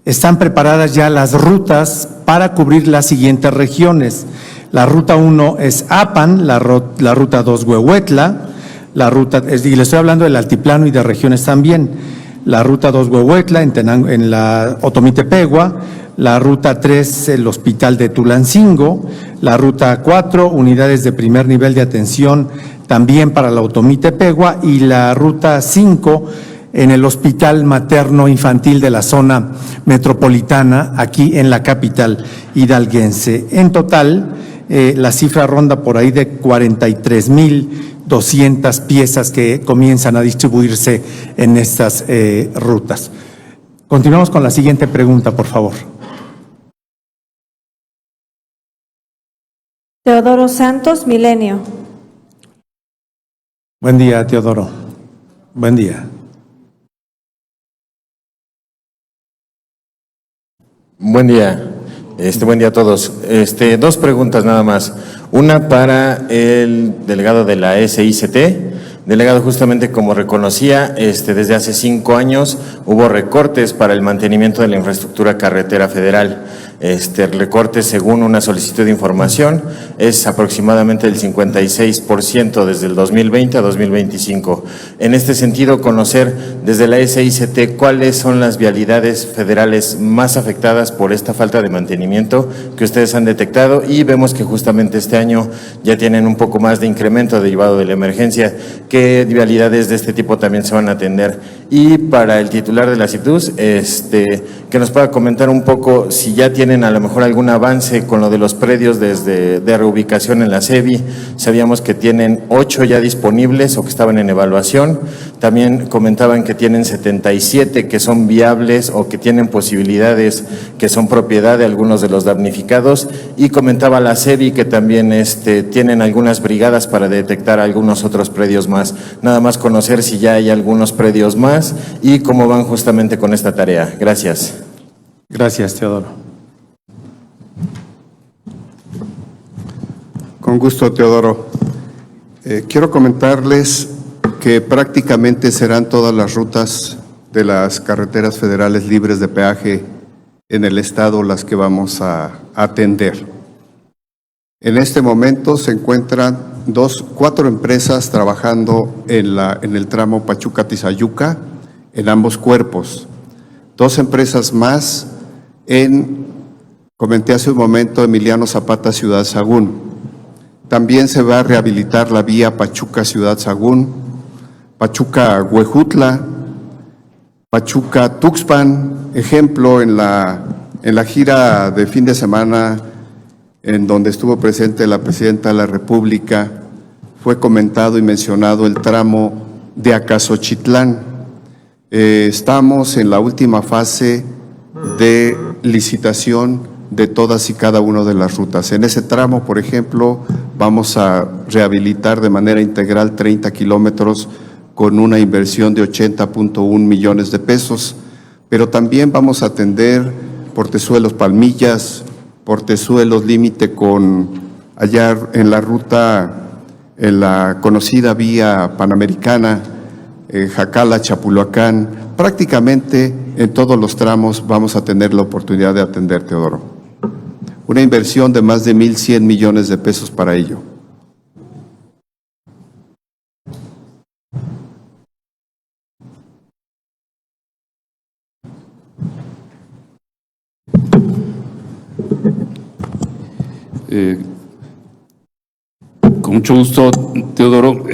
están preparadas ya las rutas para cubrir las siguientes regiones. La ruta 1 es Apan, la ruta 2 Huehuetla, y le estoy hablando del altiplano y de regiones también. La ruta 2 Huehuetla en la Otomitepegua, la ruta 3 el Hospital de Tulancingo, la ruta 4 unidades de primer nivel de atención también para la Otomitepegua y la ruta 5 en el Hospital Materno Infantil de la zona metropolitana, aquí en la capital hidalguense. En total, la cifra ronda por ahí de 43,200 piezas que comienzan a distribuirse en estas rutas. Continuamos con la siguiente pregunta, por favor. Teodoro Santos, Milenio. Buen día, Teodoro. Buen día. Buen día. Buen día a todos. Dos preguntas nada más. Una para el delegado de la SICT. Delegado, justamente como reconocía, desde hace 5 años hubo recortes para el mantenimiento de la infraestructura carretera federal. El recorte, según una solicitud de información, es aproximadamente el 56% desde el 2020 a 2025. En este sentido, conocer desde la SICT cuáles son las vialidades federales más afectadas por esta falta de mantenimiento que ustedes han detectado, y vemos que justamente este año ya tienen un poco más de incremento derivado de la emergencia. ¿Qué vialidades de este tipo también se van a atender? Y para el titular de la CITUS, que nos pueda comentar un poco si ya tienen a lo mejor algún avance con lo de los predios de reubicación en la SEBI. Sabíamos que tienen 8 ya disponibles o que estaban en evaluación. También comentaban que tienen 77 que son viables o que tienen posibilidades, que son propiedad de algunos de los damnificados. Y comentaba la SEBI que también tienen algunas brigadas para detectar algunos otros predios más. Nada más conocer si ya hay algunos predios más y cómo van justamente con esta tarea. Gracias. Gracias, Teodoro. Con gusto, Teodoro. Quiero comentarles que prácticamente serán todas las rutas de las carreteras federales libres de peaje en el estado las que vamos a atender. En este momento se encuentran 4 empresas trabajando en el tramo Pachuca-Tizayuca, en ambos cuerpos. 2 empresas más comenté hace un momento, Emiliano Zapata, Ciudad Sagún. También se va a rehabilitar la vía Pachuca-Ciudad Sagún, Pachuca-Huejutla, Pachuca-Tuxpan, ejemplo, en la gira de fin de semana en donde estuvo presente la Presidenta de la República, fue comentado y mencionado el tramo de Acasochitlán. Estamos en la última fase de licitación de todas y cada una de las rutas. En ese tramo, por ejemplo, vamos a rehabilitar de manera integral 30 kilómetros con una inversión de 80.1 millones de pesos, pero también vamos a atender Portezuelos Palmillas, Portezuelos límite con allá en la ruta, en la conocida vía panamericana, Jacala, Chapulhuacán. Prácticamente en todos los tramos vamos a tener la oportunidad de atender, Teodoro. Una inversión de más de 1,100 millones de pesos para ello. Con mucho gusto, Teodoro,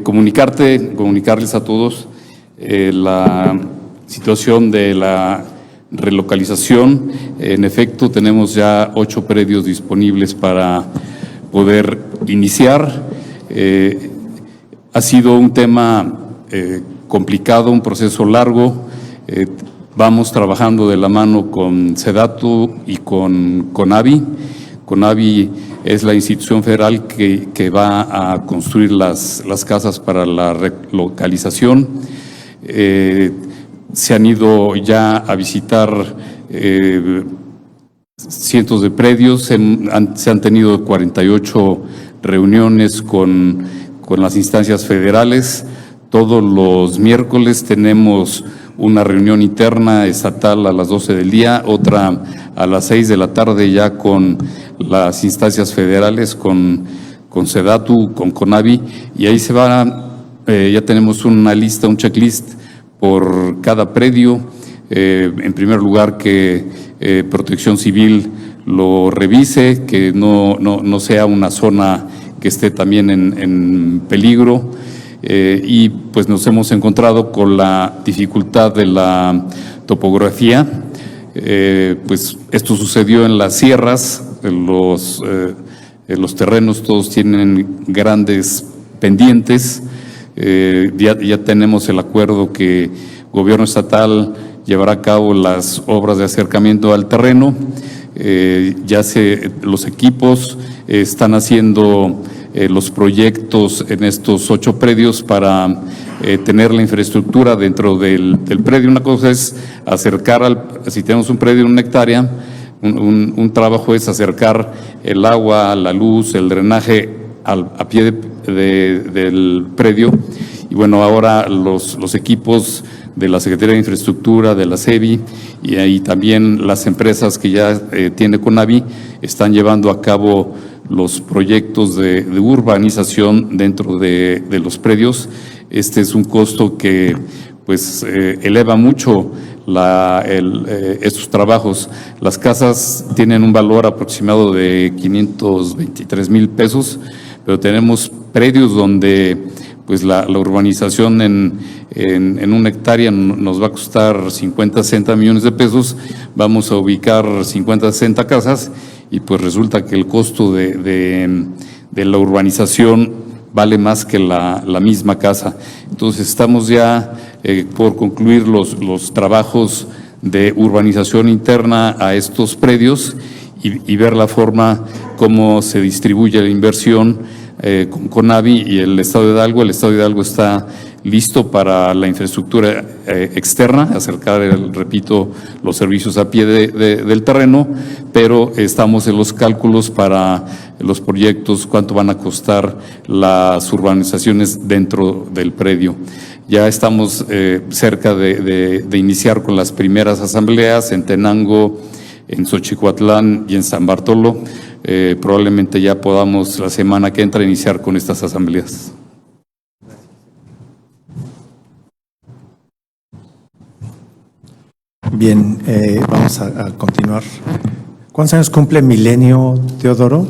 comunicarles a todos la situación de la relocalización. En efecto, tenemos ya 8 predios disponibles para poder iniciar. Ha sido un tema complicado, un proceso largo. Vamos trabajando de la mano con SEDATU y con CONAVI. CONAVI es la institución federal que va a construir las casas para la relocalización. Se han ido ya a visitar cientos de predios, se han tenido 48 reuniones con las instancias federales. Todos los miércoles tenemos una reunión interna estatal a las 12 del día, otra a las 6 de la tarde ya con las instancias federales, con SEDATU, con CONAVI, y ahí se va, ya tenemos una lista, un checklist por cada predio. En primer lugar, que Protección Civil lo revise, que no sea una zona que esté también en peligro. Y pues nos hemos encontrado con la dificultad de la topografía. Pues esto sucedió en las sierras, los terrenos todos tienen grandes pendientes. Ya tenemos el acuerdo que el gobierno estatal llevará a cabo las obras de acercamiento al terreno. Los equipos están haciendo los proyectos en estos 8 predios para tener la infraestructura dentro del predio. Una cosa es acercar, si tenemos un predio de 1 hectárea, un trabajo es acercar el agua, la luz, el drenaje a pie del predio. Y bueno, ahora los equipos de la Secretaría de Infraestructura, de la SEBI y ahí también las empresas que ya tiene CONAVI están llevando a cabo los proyectos de urbanización dentro de los predios. Este es un costo que pues eleva mucho estos trabajos. Las casas tienen un valor aproximado de 523,000 pesos, pero tenemos predios donde pues la urbanización en 1 hectárea nos va a costar 50, 60 millones de pesos. Vamos a ubicar 50, 60 casas y pues resulta que el costo de la urbanización vale más que la misma casa. Entonces estamos ya por concluir los trabajos de urbanización interna a estos predios y ver la forma cómo se distribuye la inversión con CONAVI y el Estado de Hidalgo. El Estado de Hidalgo está listo para la infraestructura externa, acercar, repito, los servicios a pie del terreno, pero estamos en los cálculos para los proyectos, cuánto van a costar las urbanizaciones dentro del predio. Ya estamos cerca de iniciar con las primeras asambleas en Tenango, en Xochicuatlán y en San Bartolo. Probablemente ya podamos la semana que entra iniciar con estas asambleas. Bien, vamos a continuar. ¿Cuántos años cumple Milenio, Teodoro?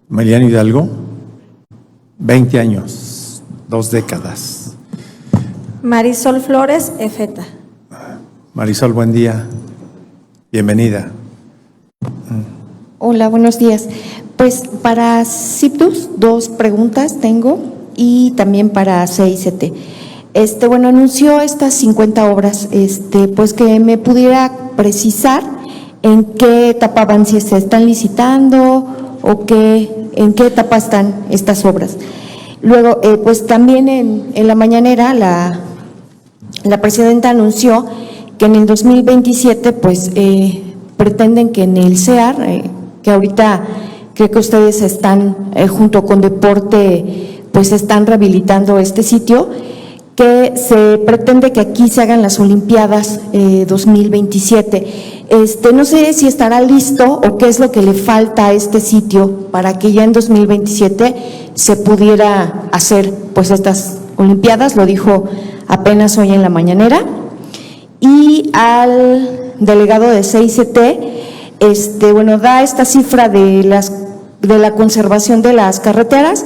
Milenio Hidalgo. 20 años, 2 décadas. Marisol Flores, EFETA. Marisol, buen día. Bienvenida. Hola, buenos días. Pues para CIPDUS 2 preguntas tengo y también para CICT. Bueno, anunció estas 50 obras, pues que me pudiera precisar en qué etapa van, si se están licitando o en qué etapa están estas obras. Luego, pues también en la mañanera la presidenta anunció que en el 2027 pues pretenden que en el CEAR, que ahorita creo que ustedes están junto con Deporte, pues están rehabilitando este sitio, que se pretende que aquí se hagan las Olimpiadas 2027. No sé si estará listo o qué es lo que le falta a este sitio para que ya en 2027 se pudiera hacer pues estas Olimpiadas, lo dijo apenas hoy en la mañanera. Y al delegado de CICT, bueno, da esta cifra de la conservación de las carreteras.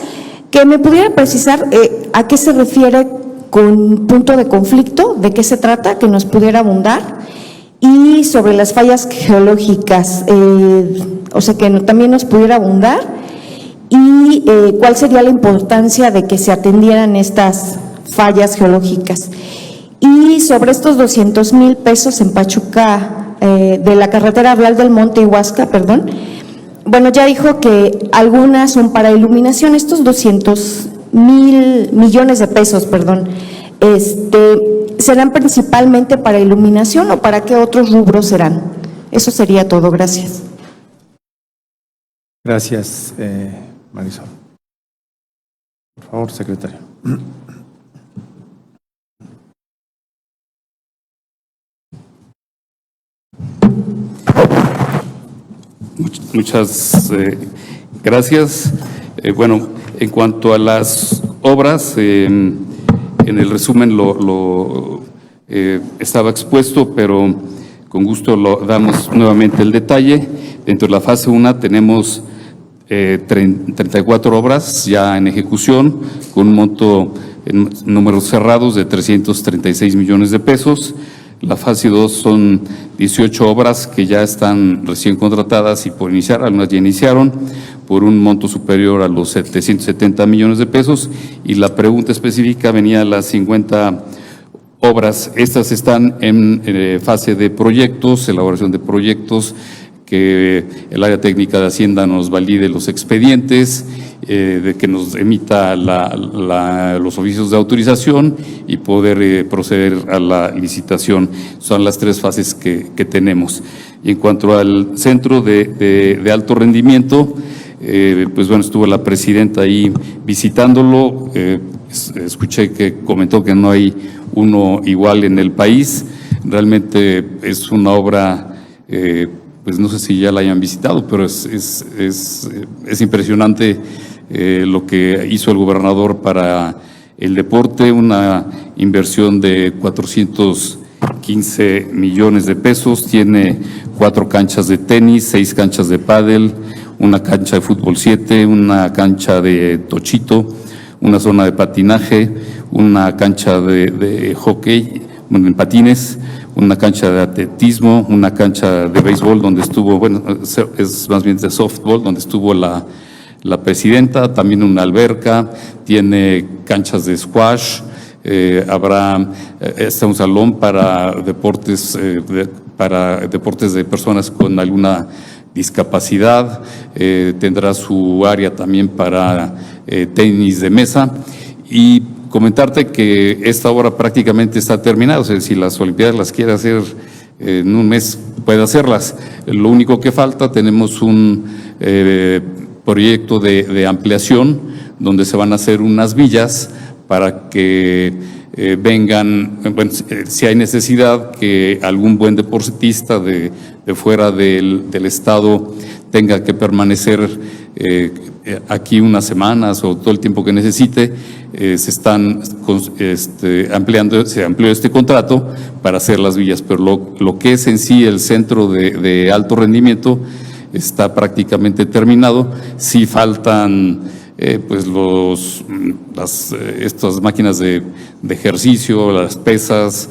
Que me pudiera precisar a qué se refiere con punto de conflicto, de qué se trata, que nos pudiera abundar, y sobre las fallas geológicas, o sea, que también nos pudiera abundar, y cuál sería la importancia de que se atendieran estas fallas geológicas. Y sobre estos 200,000 pesos en Pachuca, de la carretera Real del Monte y Huasca, perdón, bueno, ya dijo que algunas son para iluminación, estos 200,000 millones de pesos, perdón, ¿serán principalmente para iluminación o para qué otros rubros serán? Eso sería todo, gracias. Gracias, Marisol. Por favor, secretario. Muchas gracias. Bueno, en cuanto a las obras, en el resumen estaba expuesto, pero con gusto lo damos nuevamente el detalle. Dentro de la fase 1 tenemos 34 obras ya en ejecución, con un monto en números cerrados de 336 millones de pesos. La fase 2 son 18 obras que ya están recién contratadas y por iniciar, algunas ya iniciaron, por un monto superior a los 770 millones de pesos. Y la pregunta específica venía a las 50 obras. Estas están en fase de proyectos, elaboración de proyectos, que el área técnica de Hacienda nos valide los expedientes, de que nos emita los oficios de autorización y poder proceder a la licitación. Son las 3 fases que tenemos. Y en cuanto al centro de alto rendimiento, pues bueno, estuvo la presidenta ahí visitándolo. Escuché que comentó que no hay uno igual en el país. Realmente es una obra, pues no sé si ya la hayan visitado, pero es impresionante lo que hizo el gobernador para el deporte, una inversión de 415 millones de pesos, tiene 4 canchas de tenis, 6 canchas de pádel, una cancha de fútbol 7, una cancha de tochito, una zona de patinaje, una cancha de hockey, bueno, en patines, una cancha de atletismo, una cancha de béisbol donde estuvo, bueno, es más bien de softball, donde estuvo la presidenta, también una alberca, tiene canchas de squash, habrá un salón para deportes de personas con alguna discapacidad, tendrá su área también para tenis de mesa. Y comentarte que esta obra prácticamente está terminada, o sea, si las Olimpiadas las quiere hacer en un mes, puede hacerlas. Lo único que falta, tenemos un proyecto de ampliación donde se van a hacer unas villas para que vengan, bueno, si hay necesidad, que algún buen deportista de fuera del estado tenga que permanecer aquí unas semanas o todo el tiempo que necesite. Se amplió este contrato para hacer las villas, pero lo que es en sí el centro de alto rendimiento está prácticamente terminado. Sí faltan pues estas máquinas de ejercicio, las pesas,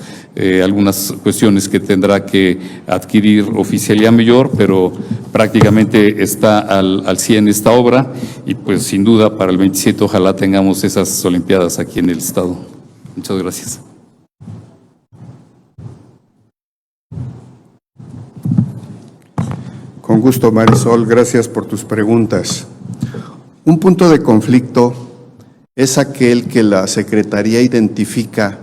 algunas cuestiones que tendrá que adquirir Oficialía Mayor, pero prácticamente está al 100 esta obra, y pues sin duda para el 27 ojalá tengamos esas Olimpiadas aquí en el estado. Muchas gracias. Con gusto, Marisol, gracias por tus preguntas. Un punto de conflicto es aquel que la Secretaría identifica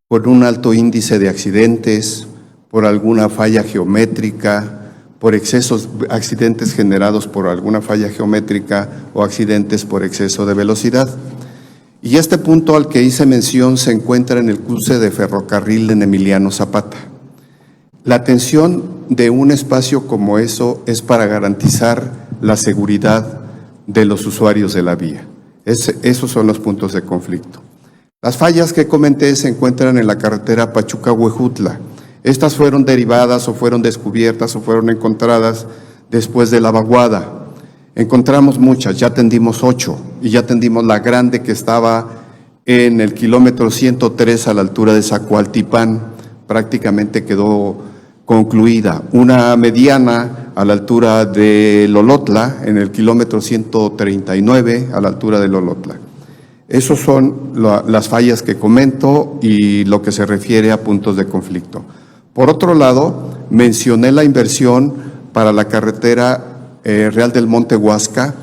por un alto índice de accidentes, por alguna falla geométrica, por accidentes generados por alguna falla geométrica o accidentes por exceso de velocidad. Y este punto al que hice mención se encuentra en el cruce de ferrocarril en Emiliano Zapata. La atención de un espacio como eso es para garantizar la seguridad de los usuarios de la vía. Esos son los puntos de conflicto. Las fallas que comenté se encuentran en la carretera Pachuca-Huejutla. Estas fueron derivadas o fueron descubiertas o fueron encontradas después de la vaguada. Encontramos muchas, ya atendimos 8 y ya atendimos la grande que estaba en el kilómetro 103 a la altura de Zacualtipán, prácticamente quedó concluida. Una mediana a la altura de Lolotla, en el kilómetro 139 a la altura de Lolotla. Esas son las fallas que comento y lo que se refiere a puntos de conflicto. Por otro lado, mencioné la inversión para la carretera Real del Monte Huasca,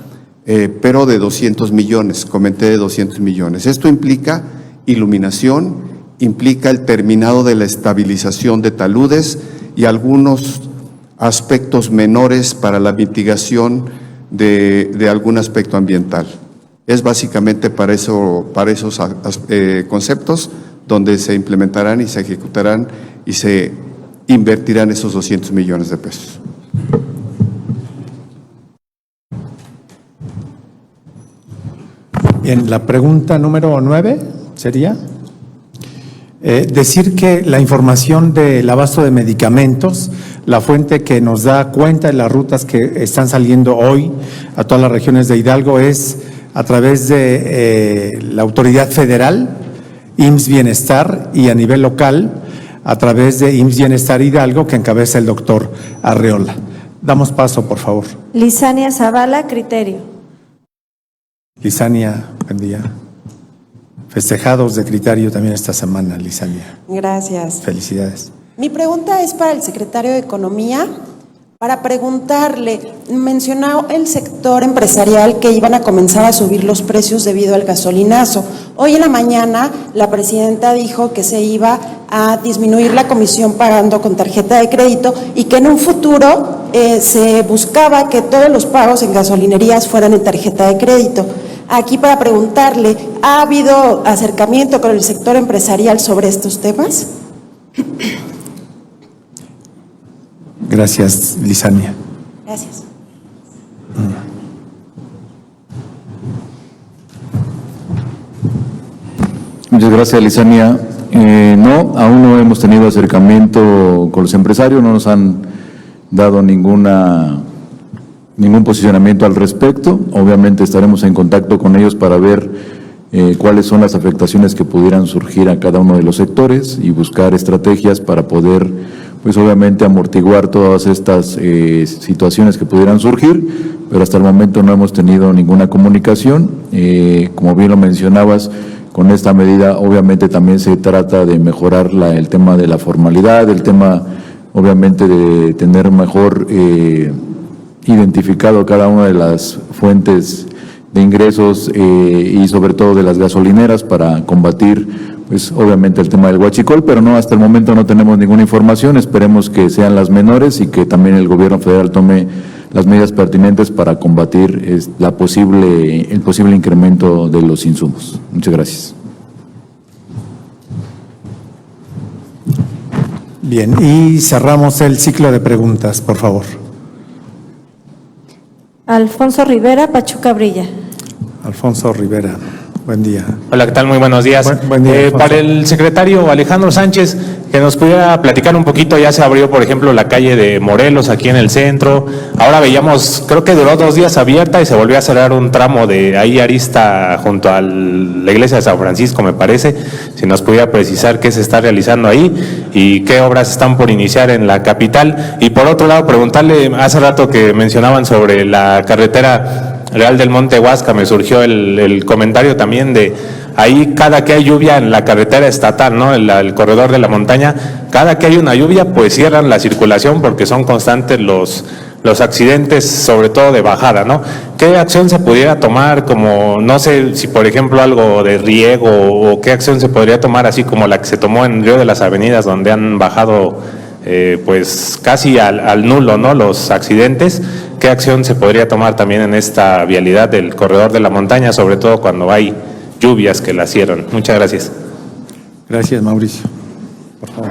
pero de 200 millones, comenté de 200 millones. Esto implica iluminación, implica el terminado de la estabilización de taludes y algunos aspectos menores para la mitigación de algún aspecto ambiental. Es básicamente para esos conceptos donde se implementarán y se ejecutarán y se invertirán esos 200 millones de pesos. Bien, la pregunta número 9 sería decir que la información del abasto de medicamentos, la fuente que nos da cuenta de las rutas que están saliendo hoy a todas las regiones de Hidalgo es a través de la autoridad federal, IMSS Bienestar, y a nivel local, a través de IMSS Bienestar Hidalgo, que encabeza el doctor Arreola. Damos paso, por favor. Lisania Zavala, Criterio. Lisania, buen día. Festejados de Criterio también esta semana, Lisania. Gracias. Felicidades. Mi pregunta es para el secretario de Economía, para preguntarle, mencionó el sector empresarial que iban a comenzar a subir los precios debido al gasolinazo. Hoy en la mañana la presidenta dijo que se iba a disminuir la comisión pagando con tarjeta de crédito y que en un futuro se buscaba que todos los pagos en gasolinerías fueran en tarjeta de crédito. Aquí para preguntarle, ¿ha habido acercamiento con el sector empresarial sobre estos temas? Gracias, Lisania. Gracias. Muchas gracias, Lisania. No, aún no hemos tenido acercamiento con los empresarios, no nos han dado ningún posicionamiento al respecto. Obviamente estaremos en contacto con ellos para ver cuáles son las afectaciones que pudieran surgir a cada uno de los sectores y buscar estrategias para poder, pues obviamente, amortiguar todas estas situaciones que pudieran surgir, pero hasta el momento no hemos tenido ninguna comunicación. Como bien lo mencionabas, con esta medida obviamente también se trata de mejorar el tema de la formalidad, el tema obviamente de tener mejor identificado cada una de las fuentes de ingresos y sobre todo de las gasolineras para combatir, pues obviamente, el tema del huachicol, pero no, hasta el momento no tenemos ninguna información. Esperemos que sean las menores y que también el gobierno federal tome las medidas pertinentes para combatir el posible incremento de los insumos. Muchas gracias. Bien, y cerramos el ciclo de preguntas, por favor. Alfonso Rivera, Pachuca Brilla. Alfonso Rivera, buen día. Hola, ¿qué tal? Muy buenos días. Buen día, para el secretario Alejandro Sánchez, que nos pudiera platicar un poquito. Ya se abrió, por ejemplo, la calle de Morelos aquí en el centro. Ahora veíamos, creo que duró 2 días abierta y se volvió a cerrar un tramo de ahí Arista junto a la iglesia de San Francisco, me parece. Si nos pudiera precisar qué se está realizando ahí y qué obras están por iniciar en la capital. Y por otro lado, preguntarle, hace rato que mencionaban sobre la carretera Real del Monte Huasca, me surgió el comentario también de ahí, cada que hay lluvia en la carretera estatal, ¿no? El corredor de la montaña, cada que hay una lluvia, pues cierran la circulación porque son constantes los accidentes, sobre todo de bajada, ¿no? ¿Qué acción se pudiera tomar, como, no sé, si por ejemplo algo de riego, o qué acción se podría tomar así como la que se tomó en Río de las Avenidas, donde han bajado pues casi al nulo, ¿no?, los accidentes? ¿Qué acción se podría tomar también en esta vialidad del corredor de la montaña, sobre todo cuando hay lluvias que la cierran? Muchas gracias. Gracias, Mauricio. Por favor.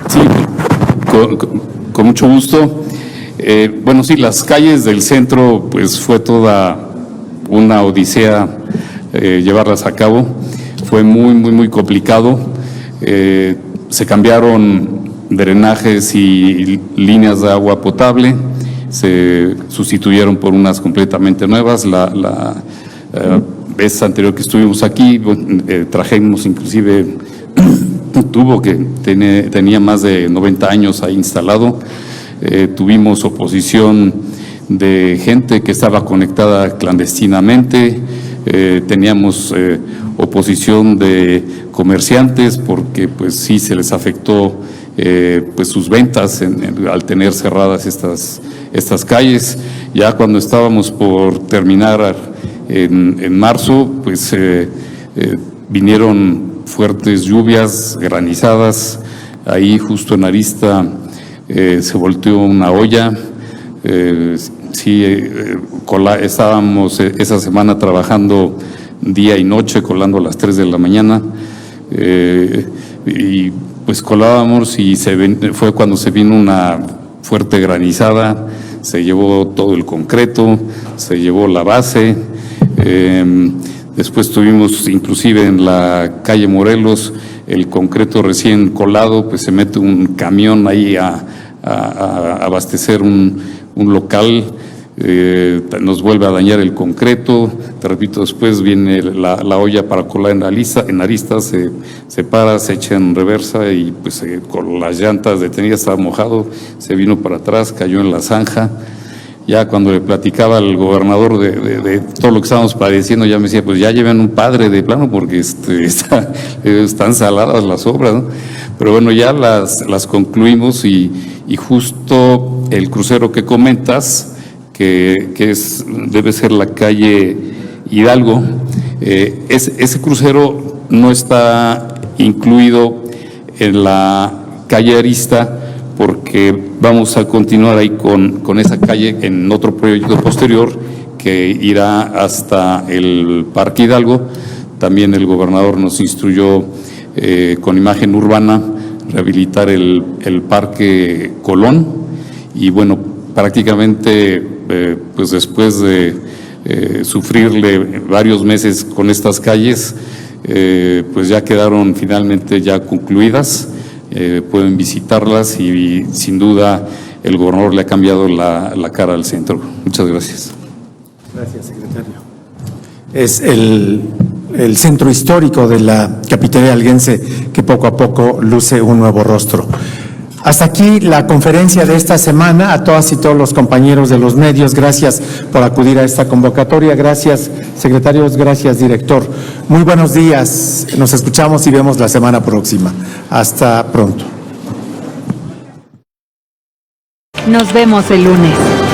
Sí, con mucho gusto. Bueno, sí, las calles del centro, pues fue toda una odisea llevarlas a cabo. Fue muy complicado. Se cambiaron drenajes y líneas de agua potable, se sustituyeron por unas completamente nuevas. La vez anterior que estuvimos aquí, trajimos inclusive tubo que tenía más de 90 años ahí instalado. Tuvimos oposición de gente que estaba conectada clandestinamente, teníamos oposición de comerciantes porque pues sí se les afectó pues sus ventas al tener cerradas estas calles. Ya cuando estábamos por terminar en marzo, pues vinieron fuertes lluvias, granizadas. Ahí justo en Arista se volteó una olla. Estábamos esa semana trabajando día y noche, colando a las 3 de la mañana. Y pues colábamos y fue cuando se vino una fuerte granizada, se llevó todo el concreto, se llevó la base. Después tuvimos inclusive en la calle Morelos el concreto recién colado, pues se mete un camión ahí a abastecer un local, nos vuelve a dañar el concreto. Te repito, después viene la olla para colar en Arista, se para, se echa en reversa y pues con las llantas detenidas, estaba mojado, se vino para atrás, cayó en la zanja. Ya cuando le platicaba al gobernador de todo lo que estábamos padeciendo, ya me decía, pues ya lleven un padre de plano porque están saladas las obras, ¿no? Pero bueno, ya las concluimos y justo el crucero que comentas, que debe ser la calle Hidalgo, ese crucero no está incluido en la calle Arista, porque vamos a continuar ahí con esa calle en otro proyecto posterior que irá hasta el Parque Hidalgo. También el gobernador nos instruyó con imagen urbana rehabilitar el Parque Colón y bueno, prácticamente pues después de sufrirle varios meses con estas calles, pues ya quedaron finalmente ya concluidas. Pueden visitarlas y sin duda el gobernador le ha cambiado la cara al centro. Muchas gracias. Gracias, secretario. Es el centro histórico de la capitalidad alguense que poco a poco luce un nuevo rostro. Hasta aquí la conferencia de esta semana. A todas y todos los compañeros de los medios, gracias por acudir a esta convocatoria. Gracias, secretarios, gracias, director. Muy buenos días. Nos escuchamos y vemos la semana próxima. Hasta pronto. Nos vemos el lunes.